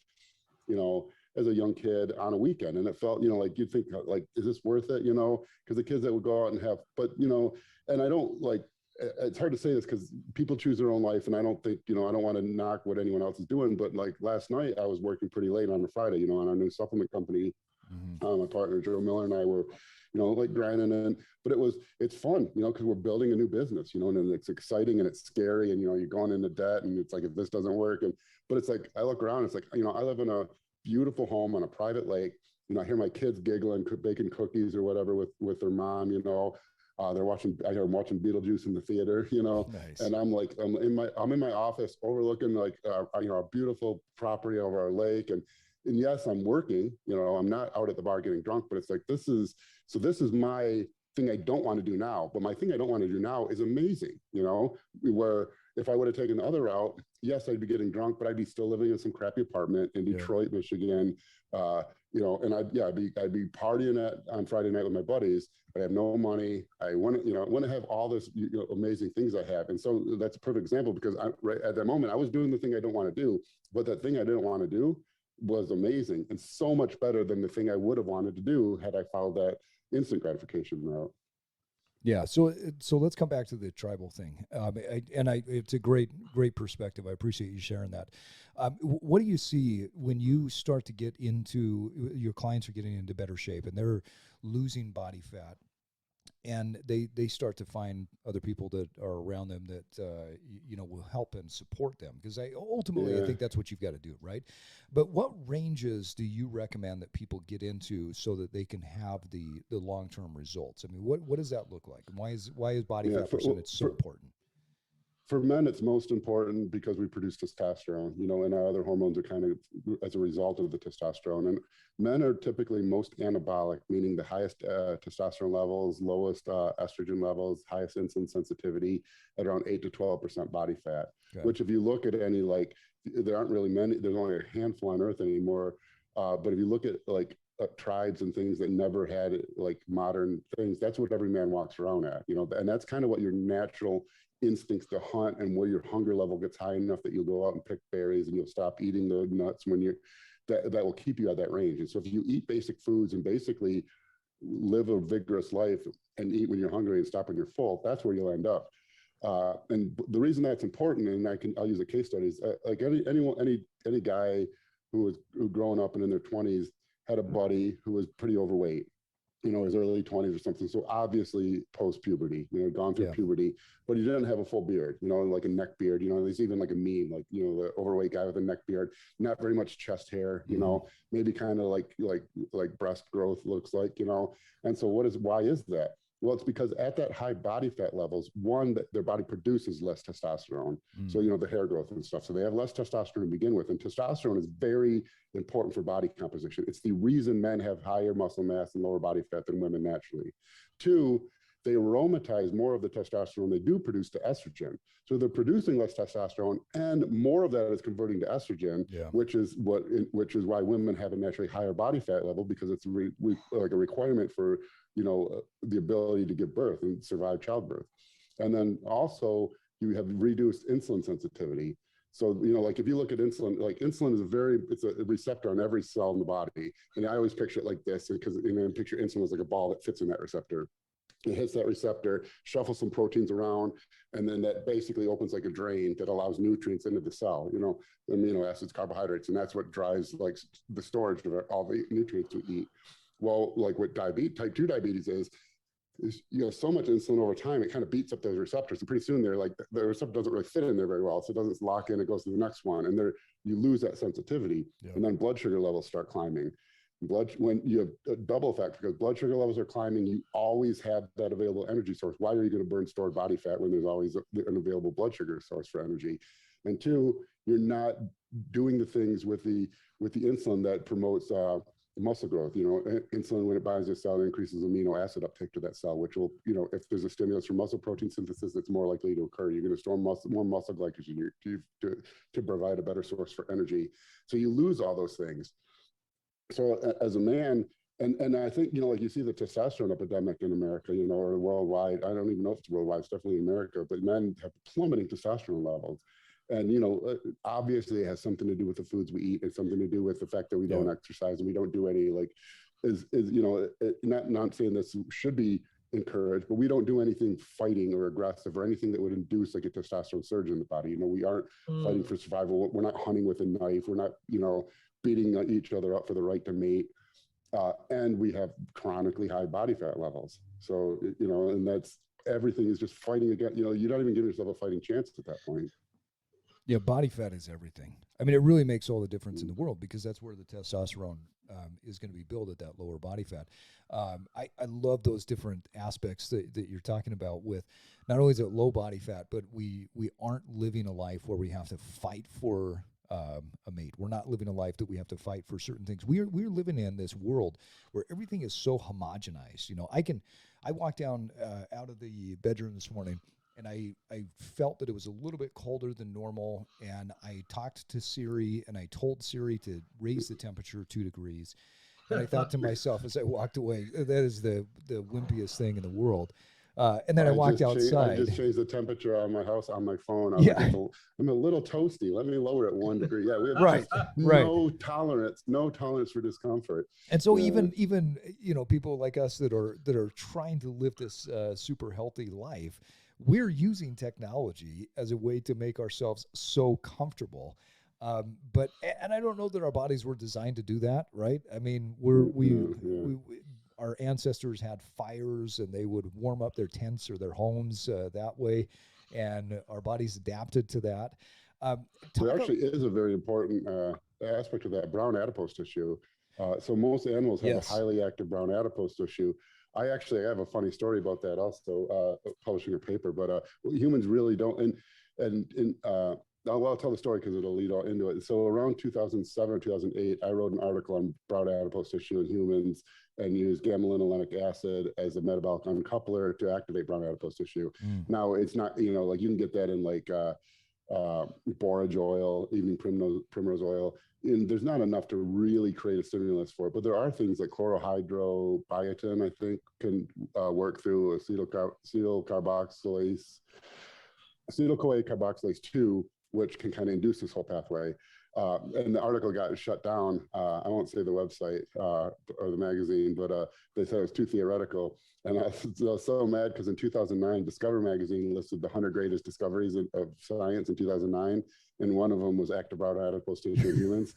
you know, as a young kid on a weekend. And it felt, you know, like you'd think like, is this worth it? You know, because the kids that would go out and have, but, you know, and I don't like, it's hard to say this because people choose their own life. And I don't think, you know, I don't want to knock what anyone else is doing, but like last night I was working pretty late on a Friday, you know, on our new supplement company. My partner, Joe Miller, and I were, you know, like grinding in, but it's fun, you know, because we're building a new business, you know, and it's exciting and it's scary. And, you know, you're going into debt and it's like, if this doesn't work, but it's like, I look around, it's like, you know, I live in a beautiful home on a private lake. You know, I hear my kids giggling, baking cookies or whatever with their mom, you know. I hear them watching Beetlejuice in the theater, you know. Nice. And I'm like, I'm in my office overlooking like, you know, a beautiful property over our lake. And yes, I'm working, you know, I'm not out at the bar getting drunk, but it's like, this is my thing I don't want to do now. But my thing I don't want to do now is amazing, you know, where if I would have taken the other route, yes, I'd be getting drunk, but I'd be still living in some crappy apartment in Detroit, Michigan, you know, and I'd be partying on Friday night with my buddies. I have no money. I want to have all this, you know, amazing things I have. And so that's a perfect example because right at that moment I was doing the thing I don't want to do, but that thing I didn't want to do was amazing and so much better than the thing I would have wanted to do had I followed that instant gratification route. Yeah. So let's come back to the tribal thing. It's a great perspective. I appreciate you sharing that. What do you see when you start to get into, your clients are getting into better shape and they're losing body fat, and they start to find other people that are around them that will help and support them, because ultimately I think that's what you've got to do, right? But what ranges do you recommend that people get into so that they can have the long-term results? I mean, what does that look like, and why is body fat percentage so important? For men, it's most important because we produce testosterone, and our other hormones are kind of as a result of the testosterone. And men are typically most anabolic, meaning the highest testosterone levels, lowest estrogen levels, highest insulin sensitivity at around 8 to 12% body fat, which if you look at any, there aren't really many, there's only a handful on earth anymore. But if you look at tribes and things that never had modern things, that's what every man walks around at, and that's kind of what your natural instincts to hunt, and where your hunger level gets high enough that you'll go out and pick berries and you'll stop eating the nuts when that will keep you at that range. And so if you eat basic foods and basically live a vigorous life and eat when you're hungry and stop when you're full, that's where you'll end up. And the reason that's important, and I'll use a case study, is any guy who grown up and in their 20s had a buddy who was pretty overweight, his early 20s or something. So obviously post-puberty, gone through puberty, but he didn't have a full beard, like a neck beard, there's even like a meme, the overweight guy with a neck beard, not very much chest hair, maybe kind of like breast growth looks like, And so why is that? Well, it's because at that high body fat levels, one, that their body produces less testosterone. So, the hair growth and stuff. So they have less testosterone to begin with. And testosterone is very important for body composition. It's the reason men have higher muscle mass and lower body fat than women naturally. Two, they aromatize more of the testosterone they do produce to estrogen. So they're producing less testosterone, and more of that is converting to estrogen, which is why women have a naturally higher body fat level, because it's like a requirement for the ability to give birth and survive childbirth. And then also you have reduced insulin sensitivity. So, if you look at insulin, insulin is it's a receptor on every cell in the body. And I always picture it like this, because picture insulin as like a ball that fits in that receptor. It hits that receptor, shuffles some proteins around, and then that basically opens like a drain that allows nutrients into the cell, amino acids, carbohydrates, and that's what drives the storage of all the nutrients we eat. Well, what type 2 diabetes is so much insulin over time, it kind of beats up those receptors, and pretty soon the receptor doesn't really fit in there very well, so it doesn't lock in, it goes to the next one, and you lose that sensitivity, and then blood sugar levels start climbing. When you have a double effect, because blood sugar levels are climbing, you always have that available energy source. Why are you going to burn stored body fat when there's always an available blood sugar source for energy? And two, you're not doing the things with the insulin that promotes muscle growth. Insulin, when it binds to a cell, increases amino acid uptake to that cell, which will, if there's a stimulus for muscle protein synthesis, it's more likely to occur. You're going to store more muscle glycogen to provide a better source for energy. So you lose all those things. So as a man, and I think, you see the testosterone epidemic in America, or worldwide. I don't even know if it's worldwide, it's definitely in America, but men have plummeting testosterone levels. And, obviously it has something to do with the foods we eat. It's something to do with the fact that we don't exercise and we don't do any, not saying this should be encouraged, but we don't do anything fighting or aggressive or anything that would induce a testosterone surge in the body. We aren't fighting for survival. We're not hunting with a knife. We're not, beating each other up for the right to mate. And we have chronically high body fat levels. So, and that's, everything is just fighting against, you're not even giving yourself a fighting chance at that point. Yeah, body fat is everything. I mean, it really makes all the difference in the world, because that's where the testosterone is going to be built, at that lower body fat. I love those different aspects that you're talking about, with not only is it low body fat, but we aren't living a life where we have to fight for a mate. We're not living a life that we have to fight for certain things. We're living in this world where everything is so homogenized. I walked down out of the bedroom this morning, and I felt that it was a little bit colder than normal, and I talked to Siri, and I told Siri to raise the temperature 2 degrees. And I thought to myself as I walked away, that is the wimpiest thing in the world. And then I walked outside. I just changed the temperature on my house on my phone. I'm a little toasty. Let me lower it 1 degree. Yeah, we have no tolerance for discomfort. And so even people like us that are trying to live this super healthy life, we're using technology as a way to make ourselves so comfortable. But I don't know that our bodies were designed to do that, right? I mean, our ancestors had fires and they would warm up their tents or their homes that way, and our bodies adapted to that. There actually is a very important aspect of that, brown adipose tissue. So most animals have a highly active brown adipose tissue. I actually have a funny story about that also, publishing a paper, but humans really don't. I'll tell the story because it'll lead all into it. So around 2007 or 2008, I wrote an article on brown adipose tissue in humans and used gamma-linolenic acid as a metabolic uncoupler to activate brown adipose tissue. Now, it's not, like you can get that in like borage oil, evening primrose oil. And there's not enough to really create a stimulus for it. But there are things like chlorohydrobiotin, I think, can work through acetyl-CoA carboxylase 2, which can kind of induce this whole pathway. And the article got shut down. I won't say the website or the magazine, but they said it was too theoretical. And I was so mad because in 2009, Discover magazine listed the 100 greatest discoveries of science in 2009. And one of them was active brown adipose tissue in humans,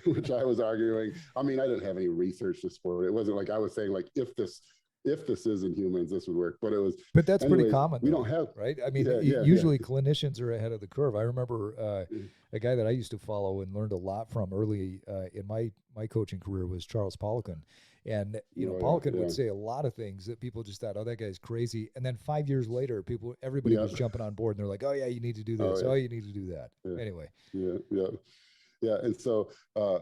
which I was arguing. I mean, I didn't have any research to support it. It wasn't like I was saying, like, if this is in humans, this would work. But it was. But that's pretty common. We don't have, right? I mean, usually clinicians are ahead of the curve. I remember a guy that I used to follow and learned a lot from early in my coaching career was Charles Poliquin. And, Poliquin would say a lot of things that people just thought, oh, that guy's crazy. And then 5 years later, everybody was jumping on board and they're like, oh, yeah, you need to do this. Oh, you need to do that. Yeah. Anyway. Yeah. And so, some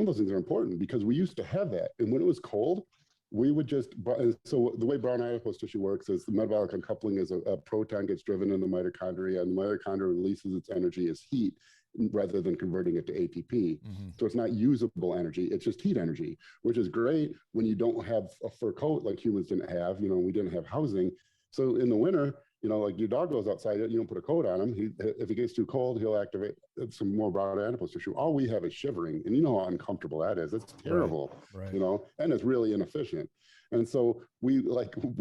of those things are important because we used to have that. And when it was cold, we would so the way brown adipose tissue works is the metabolic uncoupling is a proton gets driven in the mitochondria, and the mitochondria releases its energy as heat rather than converting it to ATP. So it's not usable energy. It's just heat energy, which is great when you don't have a fur coat like humans didn't have, we didn't have housing. So in the winter, like your dog goes outside, you don't put a coat on him. If it gets too cold, he'll activate some more brown adipose tissue. All we have is shivering, and you know how uncomfortable that is. It's terrible, right. And it's really inefficient. And so we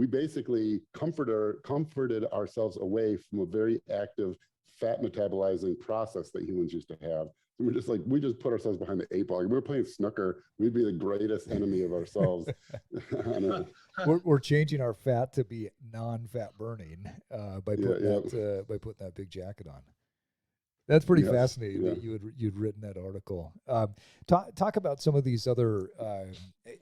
basically comforted ourselves away from a very active fat metabolizing process that humans used to have. We're just we just put ourselves behind the 8 ball. We're playing snooker. We'd be the greatest enemy of ourselves. We're changing our fat to be non-fat burning by putting that big jacket on. That's pretty fascinating that you'd written that article. Talk about some of these other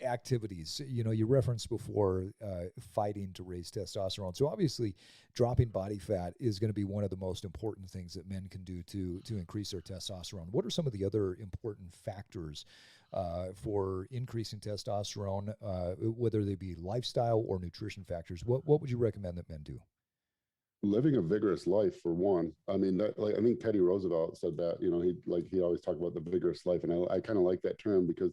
activities. You referenced before fighting to raise testosterone. So obviously, dropping body fat is going to be one of the most important things that men can do to increase their testosterone. What are some of the other important factors for increasing testosterone, whether they be lifestyle or nutrition factors? What would you recommend that men do? Living a vigorous life, for one. I mean, I think Teddy Roosevelt said that. He always talked about the vigorous life, and I kind of like that term because,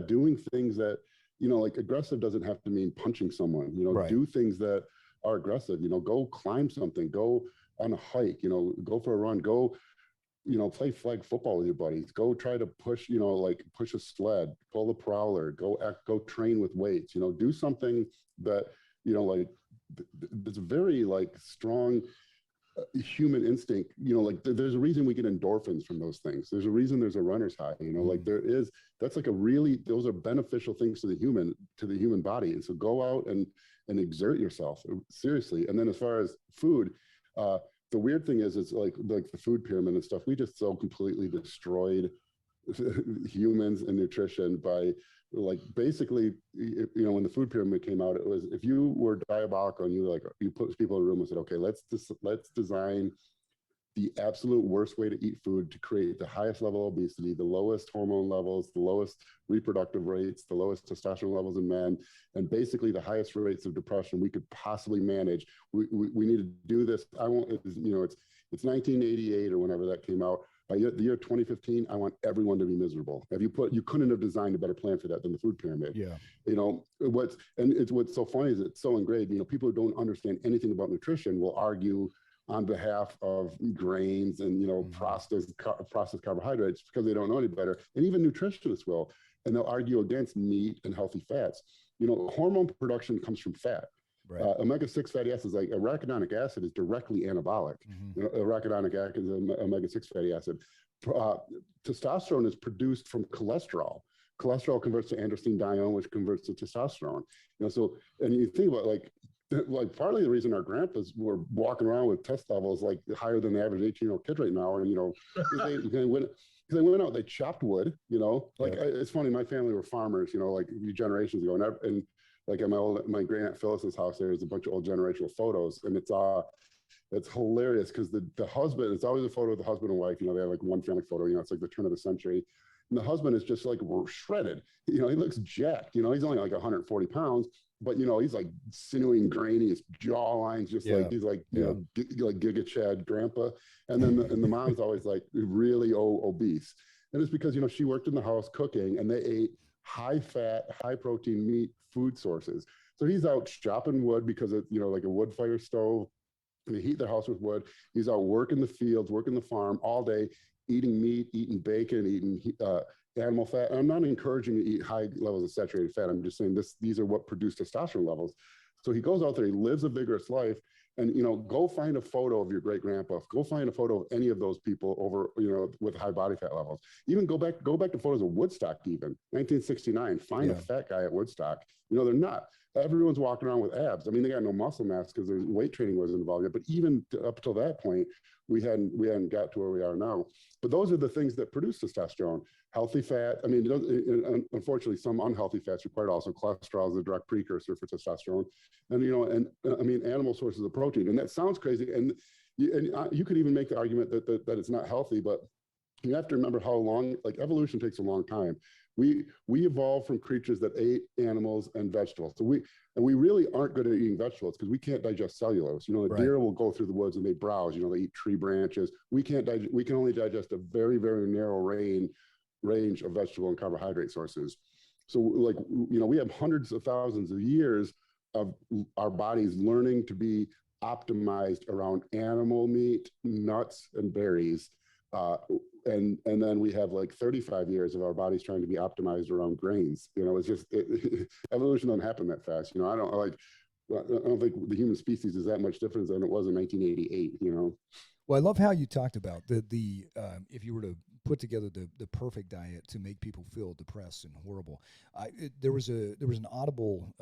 doing things that, like aggressive doesn't have to mean punching someone. Right. Do things that are aggressive. Go climb something. Go on a hike. Go for a run. Go, play flag football with your buddies. Go try to push. Push a sled. Pull a prowler. Go train with weights. Do something that there's a very strong human instinct, there's a reason we get endorphins from those things. There's a reason there's a runner's high, those are beneficial things to the human body. And so go out and exert yourself seriously. And then as far as food, the weird thing is, it's like the food pyramid and stuff. We just so completely destroyed humans and nutrition by basically, when the food pyramid came out, it was, if you were diabolical and you put people in a room and said, okay, let's design the absolute worst way to eat food to create the highest level of obesity, the lowest hormone levels, the lowest reproductive rates, the lowest testosterone levels in men, and basically the highest rates of depression we could possibly manage. We need to do this. It's 1988 or whenever that came out. By the year 2015, I want everyone to be miserable. You couldn't have designed a better plan for that than the food pyramid. Yeah. What's so funny is it's so ingrained. People who don't understand anything about nutrition will argue on behalf of grains and processed carbohydrates because they don't know any better. And even nutritionists will, and they'll argue against meat and healthy fats. Hormone production comes from fat. Right. Omega-6 fatty acids, like arachidonic acid, is directly anabolic. Arachidonic acid is an omega-6 fatty acid. Testosterone is produced from cholesterol. Cholesterol converts to androstenedione, which converts to testosterone. And you think about like partly the reason our grandpas were walking around with test levels like higher than the average 18-year-old kid right now, and they went out, they chopped wood. It's funny. My family were farmers, like generations ago, and like at my great aunt Phyllis's house, there's a bunch of old generational photos, and it's hilarious because the husband, it's always a photo of the husband and wife. They have like one family photo. It's like the turn of the century, and the husband is just like shredded. He looks jacked. He's only like 140 pounds, but he's like sinewy and grainy. His jawline's just like he's like like Giga Chad grandpa. And then the mom's always like really obese, and it's because she worked in the house cooking, and they ate high fat, high protein meat food sources. So he's out chopping wood because of like a wood fire stove, and they heat their house with wood. He's out working the fields, working the farm all day, eating meat, eating bacon, eating animal fat. And I'm not encouraging you to eat high levels of saturated fat. I'm just saying these are what produce testosterone levels. So he goes out there, he lives a vigorous life, and go find a photo of your great grandpa. Go find a photo of any of those people over with high body fat levels. Even go back to photos of Woodstock. Even 1969, find a fat guy at Woodstock. They're not. Everyone's walking around with abs. I mean, they got no muscle mass because their weight training wasn't involved yet. But even up till that point, we hadn't got to where we are now. But those are the things that produce testosterone. Healthy fat. I mean, unfortunately, some unhealthy fats required also. Cholesterol is a direct precursor for testosterone, and I mean, animal sources of protein. And that sounds crazy. And you could even make the argument that it's not healthy, but you have to remember how long. Like evolution takes a long time. We evolved from creatures that ate animals and vegetables. So we really aren't good at eating vegetables because we can't digest cellulose. The deer will go through the woods and they browse. They eat tree branches. We can only digest a very, very narrow range of vegetable and carbohydrate sources. So we have hundreds of thousands of years of our bodies learning to be optimized around animal meat, nuts, and berries. And then we have like 35 years of our bodies trying to be optimized around grains. It's just evolution doesn't happen that fast. I don't think the human species is that much different than it was in 1988. Well, I love how you talked about the if you were to put together the perfect diet to make people feel depressed and horrible. There was an Audible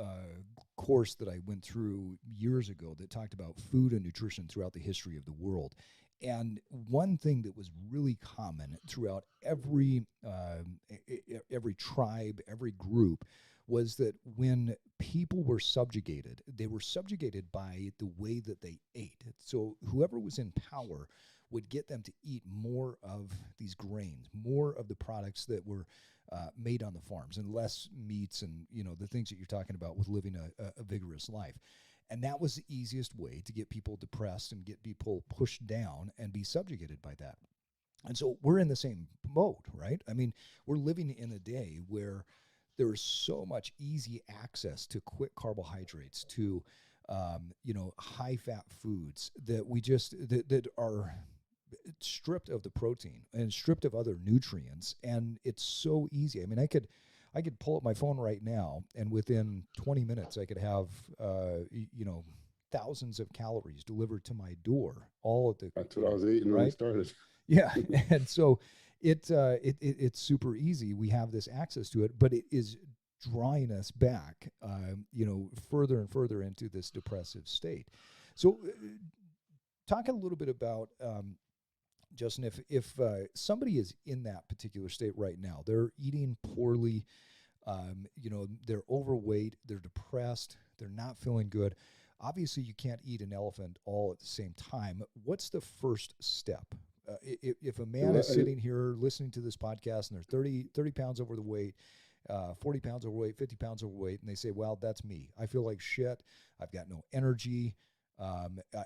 course that I went through years ago that talked about food and nutrition throughout the history of the world. And one thing that was really common throughout every tribe, every group, was that when people were subjugated, they were subjugated by the way that they ate. So whoever was in power would get them to eat more of these grains, more of the products that were made on the farms, and less meats and the things that you're talking about with living a vigorous life. And that was the easiest way to get people depressed and get people pushed down and be subjugated by that. And so we're in the same mode, right? I mean, we're living in a day where there's so much easy access to quick carbohydrates, to high fat foods that that are stripped of the protein and stripped of other nutrients. And it's so easy. I mean, I could pull up my phone right now, and within 20 minutes, I could have, thousands of calories delivered to my door. That's what I was eating when I started. Yeah, and so it's super easy. We have this access to it, but it is drawing us back, further and further into this depressive state. So, talk a little bit about. Justin, if somebody is in that particular state right now, they're eating poorly, they're overweight, they're depressed, they're not feeling good. Obviously, you can't eat an elephant all at the same time. What's the first step? If a man is sitting here listening to this podcast and they're 30 pounds over the weight, 40 pounds overweight, 50 pounds overweight, and they say, well, that's me. I feel like shit. I've got no energy.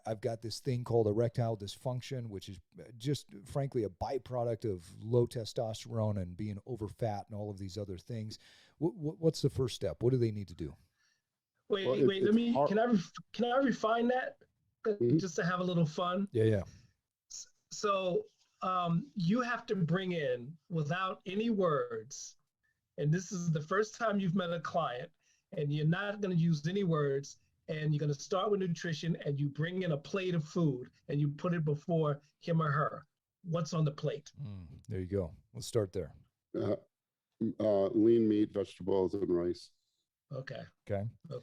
I've got this thing called erectile dysfunction, which is just frankly a byproduct of low testosterone and being over fat and all of these other things. What's the first step? What do they need to do? Wait, can I refine that just to have a little fun? Yeah. So you have to bring in, without any words, and this is the first time you've met a client, and you're not going to use any words, and you're going to start with nutrition, and you bring in a plate of food, and you put it before him or her. What's on the plate? There you go. Let's start there. Lean meat, vegetables, and rice. Okay.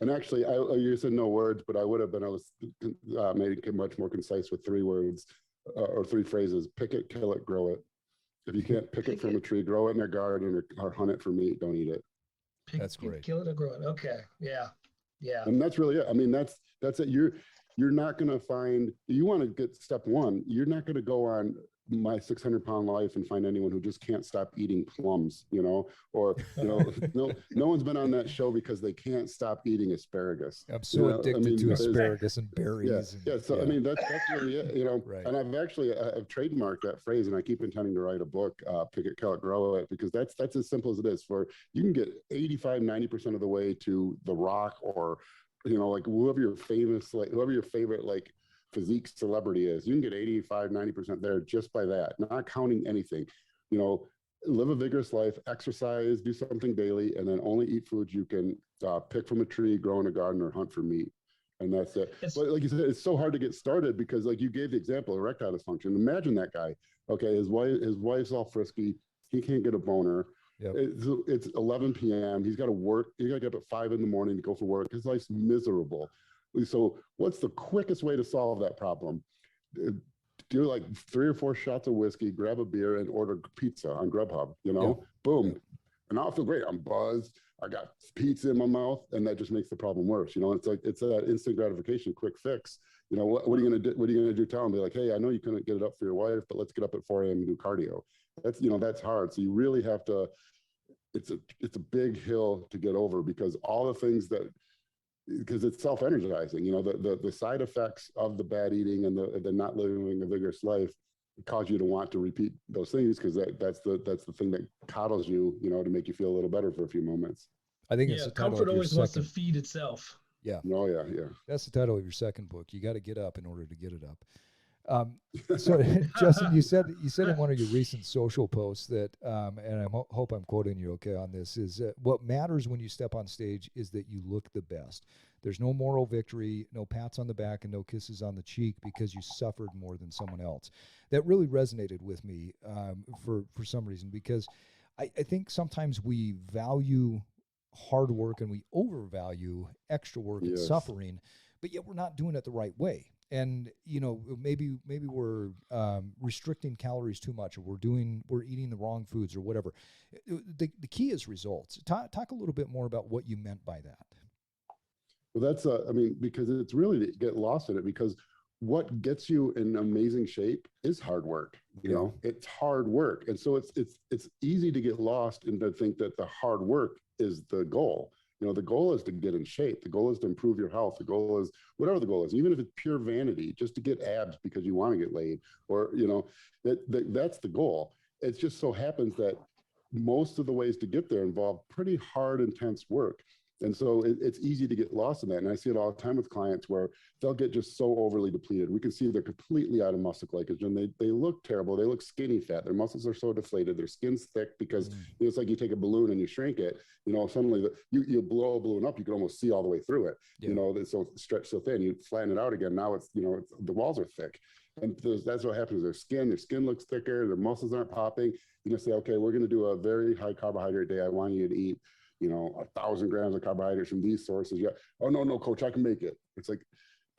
And actually, you said no words, but I would have been able to make it much more concise with 3 words or 3 phrases: pick it, kill it, grow it. If you can't pick it from a tree, grow it in a garden, or hunt it for meat, don't eat it. That's great. Kill it or grow it. Okay. Yeah. And that's really it. I mean, that's it. You're not going to find, you want to get step 1. You're not going to go on My 600-Pound Life and find anyone who just can't stop eating plums, or, no one's been on that show because they can't stop eating asparagus. I'm so addicted to asparagus and berries. So, I mean, that's really it, Right. And I've trademarked that phrase, and I keep intending to write a book, Pick It, Kill It, Grow It, because that's as simple as it is. You can get 85-90% of the way to The Rock, or, like whoever your favorite, physique celebrity is. You can get 85-90% there just by that, not counting anything. Live a vigorous life, exercise, do something daily, and then only eat foods you can pick from a tree, grow in a garden, or hunt for meat. And that's it. But like you said, it's so hard to get started because, like you gave the example, erectile dysfunction. Imagine that guy. Okay, his wife's all frisky. He can't get a boner. Yep. It's 11 p.m. He's got to work. He's got to get up at 5 in the morning to go for work. His life's miserable. So what's the quickest way to solve that problem? Do like 3 or 4 shots of whiskey, grab a beer, and order pizza on Grubhub, Boom. And I'll feel great. I'm buzzed. I got pizza in my mouth, and that just makes the problem worse. It's that instant gratification, quick fix. What are you going to do? What are you going to do? Tell them, be like, hey, I know you couldn't get it up for your wife, but let's get up at 4 a.m. and do cardio. That's hard. So you really have to, it's a big hill to get over, because all the things because it's self-energizing, the side effects of the bad eating and the not living a vigorous life cause you to want to repeat those things, because that's the thing that coddles you, to make you feel a little better for a few moments. I think it's the title comfort of always wants to feed itself. Yeah. Oh yeah. That's the title of your second book. You got to get up in order to get it up. So Justin, you said in one of your recent social posts that, and I hope I'm quoting you okay on this, is what matters when you step on stage is that you look the best. There's no moral victory, no pats on the back, and no kisses on the cheek because you suffered more than someone else. That really resonated with me for some reason, because I think sometimes we value hard work and we overvalue extra work and suffering, but yet we're not doing it the right way. And, maybe we're restricting calories too much, or we're eating the wrong foods or whatever. The key is results. Talk a little bit more about what you meant by that. Well, that's, because it's really to get lost in it, because what gets you in amazing shape is hard work. It's hard work. And so it's easy to get lost and to think that the hard work is the goal. The goal is to get in shape. The goal is to improve your health. The goal is whatever the goal is, even if it's pure vanity, just to get abs because you want to get laid, or, that's the goal. It just so happens that most of the ways to get there involve pretty hard, intense work. And so it's easy to get lost in that. And I see it all the time with clients where they'll get just so overly depleted. We can see they're completely out of muscle glycogen. They look terrible. They look skinny fat. Their muscles are so deflated. Their skin's thick because it's like you take a balloon and you shrink it. Suddenly you blow a balloon up, you can almost see all the way through it. It's so stretched so thin. You flatten it out again. Now it's the walls are thick. And that's what happens. Their skin looks thicker. Their muscles aren't popping. You say, okay, we're going to do a very high carbohydrate day. I want you to eat 1,000 grams of carbohydrates from these sources. Yeah. Oh, no, coach, I can make it. It's like,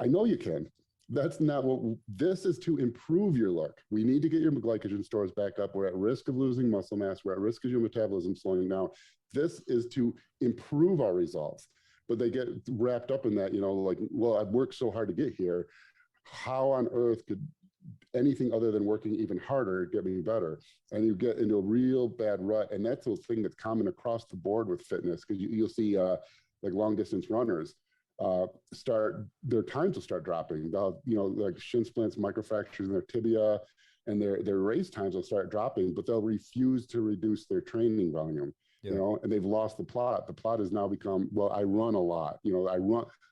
I know you can. That's not what this is to improve your look. We need to get your glycogen stores back up. We're at risk of losing muscle mass. We're at risk of your metabolism slowing down. This is to improve our results. But they get wrapped up in that, well, I've worked so hard to get here. How on earth could anything other than working even harder get me better? And you get into a real bad rut. And that's the thing that's common across the board with fitness, because you'll see like long distance runners. their times will start dropping. They'll, like shin splints, microfractures in their tibia, and their race times will start dropping, but they'll refuse to reduce their training volume. And they've lost the plot. The plot has now become, well, I run a lot.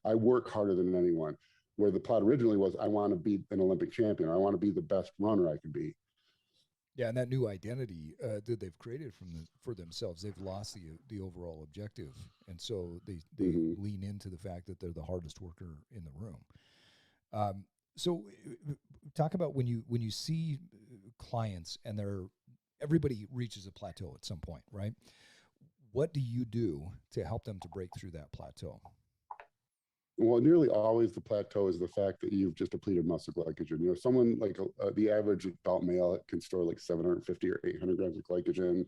I work harder than anyone. Where the plot originally was, I want to be an Olympic champion. I want to be the best runner I can be. Yeah, and that new identity that they've created for themselves, they've lost the overall objective, and so they lean into the fact that they're the hardest worker in the room. So, talk about when you see clients and everybody reaches a plateau at some point, right? What do you do to help them to break through that plateau? Well, nearly always the plateau is the fact that you've just depleted muscle glycogen. Someone like the average adult male can store like 750 or 800 grams of glycogen.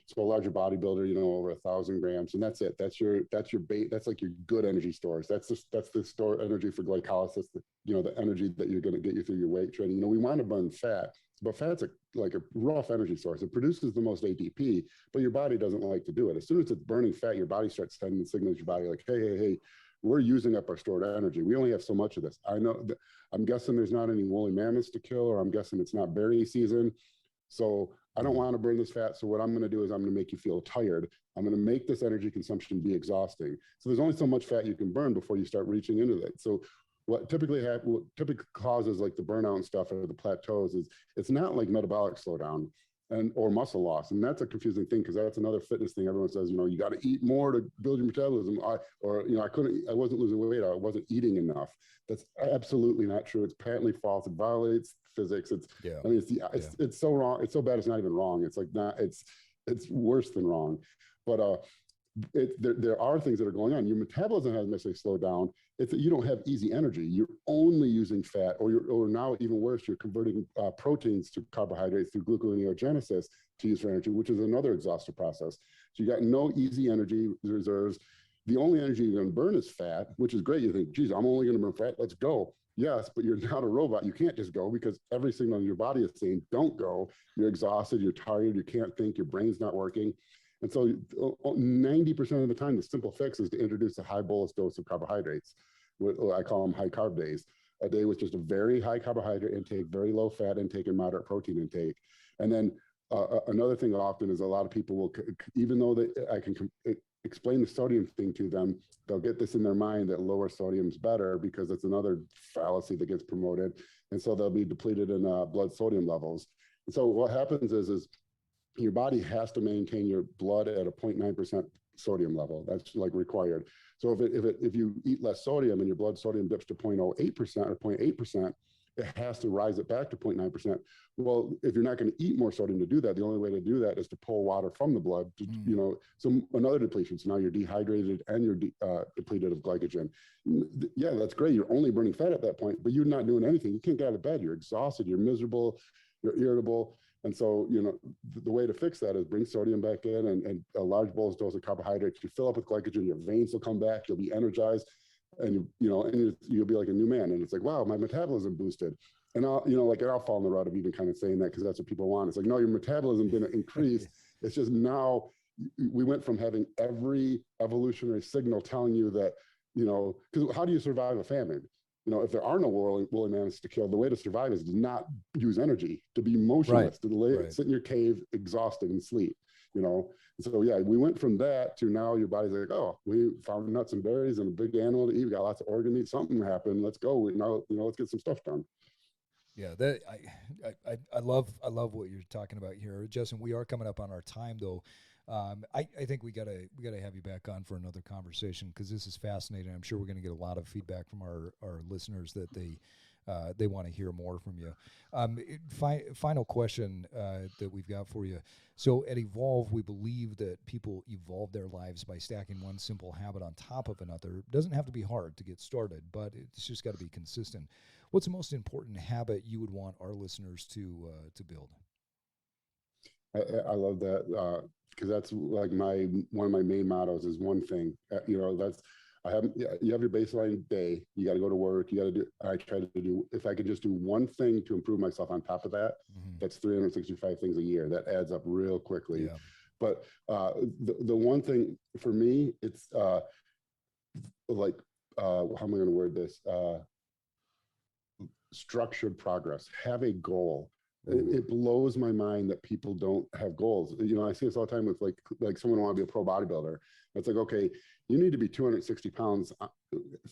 So a larger bodybuilder, over 1,000 grams, and that's it. That's your bait. That's like your good energy stores. That's the store energy for glycolysis. The energy that you're going to get you through your weight training. We want to burn fat, but fat's like a rough energy source. It produces the most ATP, but your body doesn't like to do it. As soon as it's burning fat, your body starts sending signals to your body like, hey, we're using up our stored energy. We only have so much of this. I'm guessing there's not any woolly mammoths to kill, or I'm guessing it's not berry season. So I don't want to burn this fat. So what I'm going to do is I'm going to make you feel tired. I'm going to make this energy consumption be exhausting. So there's only so much fat you can burn before you start reaching into that. So what typically causes like the burnout and stuff or the plateaus is it's not like metabolic slowdown or muscle loss. And that's a confusing thing, because that's another fitness thing. Everyone says, you got to eat more to build your metabolism. I wasn't losing weight. I wasn't eating enough. That's absolutely not true. It's patently false. It violates physics. It's so wrong. It's so bad. It's not even wrong. It's like it's worse than wrong. But there are things that are going on. Your metabolism hasn't necessarily slowed down. It's that you don't have easy energy. You're only using fat, or now even worse, you're converting proteins to carbohydrates through gluconeogenesis to use for energy, which is another exhaustive process. So you got no easy energy reserves. The only energy you're going to burn is fat, which is great. You think, geez, I'm only going to burn fat. Let's go. Yes, but you're not a robot. You can't just go, because every signal in your body is saying, don't go. You're exhausted. You're tired. You can't think. Your brain's not working. And so 90% of the time, the simple fix is to introduce a high bolus dose of carbohydrates. I call them high carb days. A day with just a very high carbohydrate intake, very low fat intake, and moderate protein intake. And then another thing often is a lot of people will, even though I can explain the sodium thing to them, they'll get this in their mind that lower sodium is better, because it's another fallacy that gets promoted. And so they'll be depleted in blood sodium levels. And so what happens is your body has to maintain your blood at a 0.9% sodium level. That's like required. So if you eat less sodium and your blood sodium dips to 0.08% or 0.8%, it has to rise it back to 0.9%. Well, if you're not going to eat more sodium to do that, the only way to do that is to pull water from the blood. So another depletion. So now you're dehydrated and you're depleted of glycogen. Yeah, that's great. You're only burning fat at that point, but you're not doing anything. You can't get out of bed. You're exhausted. You're miserable. You're irritable. And so, the way to fix that is bring sodium back in and a large bolus dose of carbohydrates. You fill up with glycogen, your veins will come back, you'll be energized, and you'll be like a new man. And it's like, wow, my metabolism boosted. And I'll fall in the rut of even kind of saying that, because that's what people want. It's like, no, your metabolism didn't increase. It's just now we went from having every evolutionary signal telling you that, because how do you survive a famine? If there are no woolly mammoths to kill, the way to survive is to not use energy, to be motionless, to sit in your cave, exhausted, and sleep. And so yeah, we went from that to now your body's like, oh, we found nuts and berries and a big animal to eat. We got lots of organ meat. Something happened. Let's go. Now, let's get some stuff done. Yeah, that I love what you're talking about here, Justin. We are coming up on our time though. I think we gotta have you back on for another conversation, because this is fascinating. I'm sure we're going to get a lot of feedback from our listeners that they want to hear more from you. Final question that we've got for you. So at Evolve, we believe that people evolve their lives by stacking one simple habit on top of another. It doesn't have to be hard to get started, but it's just got to be consistent. What's the most important habit you would want our listeners to build? I love that, because that's like one of my main mottos is one thing. You have your baseline day. You got to go to work. I try to do, if I could just do one thing to improve myself on top of that, that's 365 things a year. That adds up real quickly. Yeah. But the one thing for me, it's like how am I going to word this? Structured progress. Have a goal. It blows my mind that people don't have goals. You know, I see this all the time with like someone want to be a pro bodybuilder. It's like, okay, you need to be 260 pounds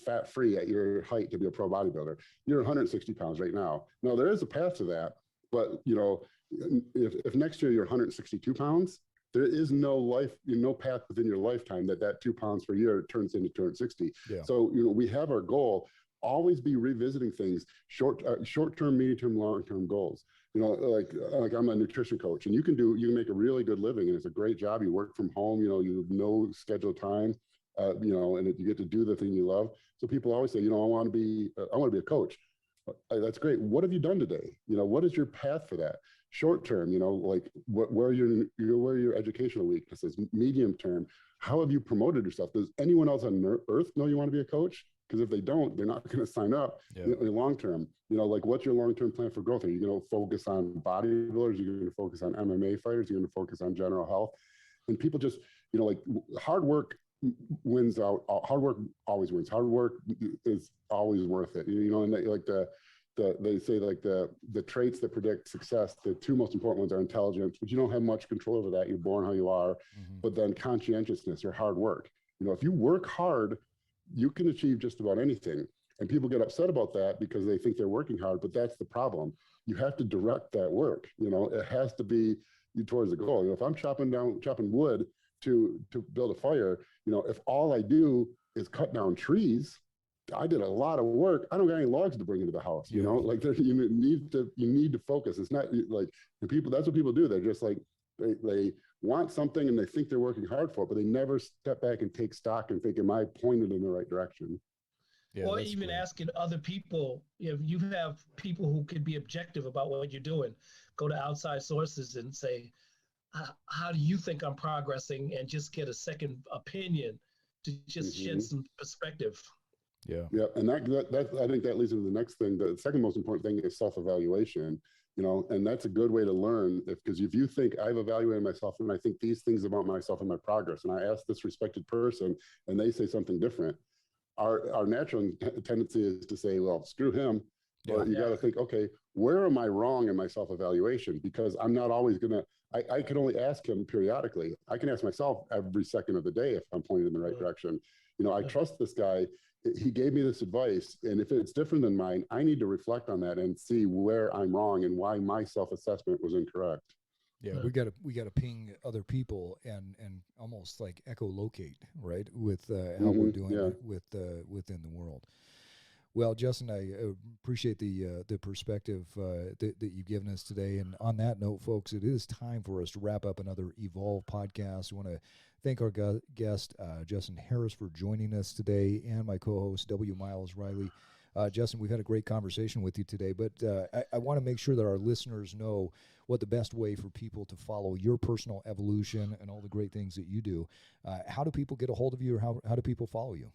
fat free at your height to be a pro bodybuilder. You're 160 pounds right now. Now there is a path to that, but you know, if next year you're 162 pounds, there is no path within your lifetime that 2 pounds per year turns into 260. Yeah. So, you know, we have our goal. Always be revisiting things, short-term, medium-term, long-term goals. You know, like I'm a nutrition coach, and you can make a really good living, and it's a great job. You work from home, you know, you have no scheduled time, you know, and you get to do the thing you love. So people always say, you know, I want to be a coach. That's great. What have you done today? You know, what is your path for that? Short term, you know, like where are your educational weaknesses? Medium term, how have you promoted yourself? Does anyone else on earth know you want to be a coach? Because if they don't, they're not going to sign up. Yeah. In the long term. You know, like what's your long-term plan for growth? Are you going to focus on bodybuilders? Are you going to focus on MMA fighters? Are you going to focus on general health? And people just, you know, like hard work wins out. Hard work always wins. Hard work is always worth it. You know, and they say like the traits that predict success, the two most important ones are intelligence, but you don't have much control over that. You're born how you are. But then conscientiousness or hard work. You know, if you work hard, you can achieve just about anything. And people get upset about that because they think they're working hard, but that's the problem. You have to direct that work. You know, it has to be towards the goal. You know, if I'm chopping wood to build a fire, you know, if all I do is cut down trees, I did a lot of work. I don't got any logs to bring into the house. You know, like you need to focus. It's not like people. That's what people do. They're just like they want something and they think they're working hard for it, but they never step back and take stock and think, am I pointed in the right direction? Yeah, or even great. Asking other people, if you have people who can be objective about what you're doing, go to outside sources and say, how do you think I'm progressing? And just get a second opinion to just shed some perspective. Yeah. Yeah. And that I think that leads into the next thing. The second most important thing is self-evaluation. You know, and that's a good way to learn because if you think I've evaluated myself and I think these things about myself and my progress, and I ask this respected person and they say something different, our natural tendency is to say, well, screw him. But you got to think, okay, where am I wrong in my self-evaluation? Because I'm not always going to, I can only ask him periodically. I can ask myself every second of the day if I'm pointed in the right direction. You know, I trust this guy. He gave me this advice, and if it's different than mine, I need to reflect on that and see where I'm wrong and why my self-assessment was incorrect. Yeah, we gotta ping other people and almost like echolocate, right, with how we're doing it within the world. Well, Justin, I appreciate the perspective that you've given us today. And on that note, folks, it is time for us to wrap up another Evolve podcast. We want to thank our guest, Justin Harris, for joining us today, and my co-host, W. Myles Riley. Justin, we've had a great conversation with you today, but I want to make sure that our listeners know what the best way for people to follow your personal evolution and all the great things that you do. How do people get a hold of you, or how do people follow you?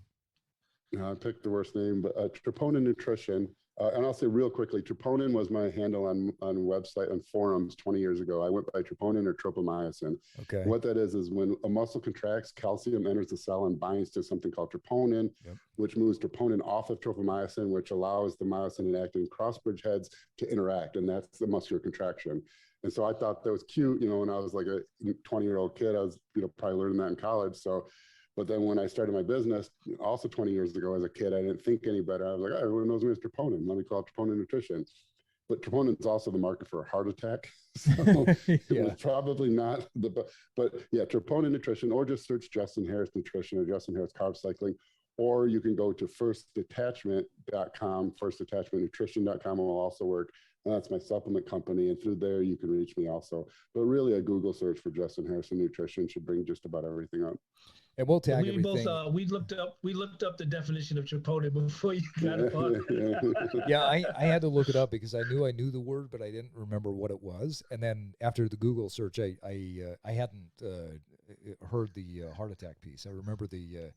I picked the worst name, but Toponin Nutrition. And I'll say real quickly, Toponin was my handle on website and forums 20 years ago. I went by Toponin or tropomyosin. Okay. What that is when a muscle contracts, calcium enters the cell and binds to something called troponin, which moves troponin off of tropomyosin, which allows the myosin and actin cross-bridge heads to interact, and that's the muscular contraction. And so I thought that was cute, you know, when I was like a 20-year-old kid. I was, you know, probably learning that in college. So. But then when I started my business, also 20 years ago as a kid, I didn't think any better. I was like, oh, everyone knows me as Toponin. Let me call it Toponin Nutrition. But troponin is also the marker for a heart attack. So it was probably not but yeah, Toponin Nutrition, or just search Justin Harris Nutrition or Justin Harris Carb Cycling. Or you can go to firstdetachment.com, firstdetachmentnutrition.com will also work. And that's my supplement company. And through there, you can reach me also. But really, a Google search for Justin Harrison Nutrition should bring just about everything up. And we'll tag everything. We looked up the definition of troponin before you got it on. Yeah, I had to look it up because I knew the word, but I didn't remember what it was. And then after the Google search, I hadn't heard the heart attack piece. I remember the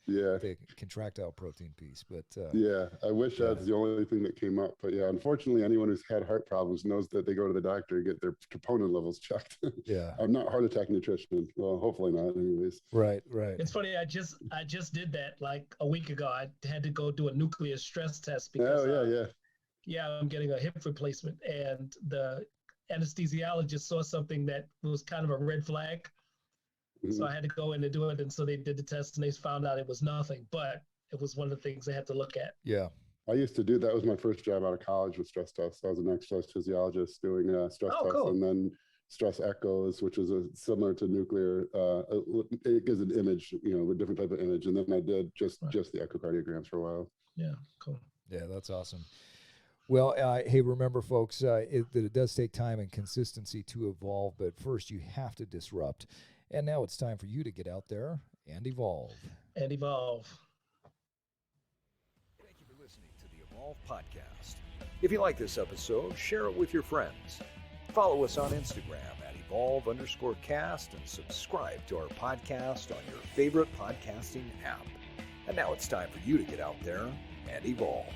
contractile protein piece, but I wish that's the only thing that came up. But unfortunately, anyone who's had heart problems knows that they go to the doctor and get their troponin levels checked. I'm not heart attack nutrition. Well, hopefully not, anyways. Right. It's funny. I just did that like a week ago. I had to go do a nuclear stress test because I'm getting a hip replacement, and the anesthesiologist saw something that was kind of a red flag. So I had to go in and do it. And so they did the test and they found out it was nothing, but it was one of the things they had to look at. Yeah. I used to do that. Was my first job out of college with stress tests. I was an exercise physiologist doing stress tests and then stress echoes, which is similar to nuclear. It gives an image, a different type of image. And then I did just the echocardiograms for a while. Yeah, cool. Yeah, that's awesome. Well, hey, remember, folks, that it does take time and consistency to evolve, but first you have to disrupt. And now it's time for you to get out there and evolve. And evolve. Thank you for listening to the Evolve Podcast. If you like this episode, share it with your friends. Follow us on Instagram at evolve_cast and subscribe to our podcast on your favorite podcasting app. And now it's time for you to get out there and evolve.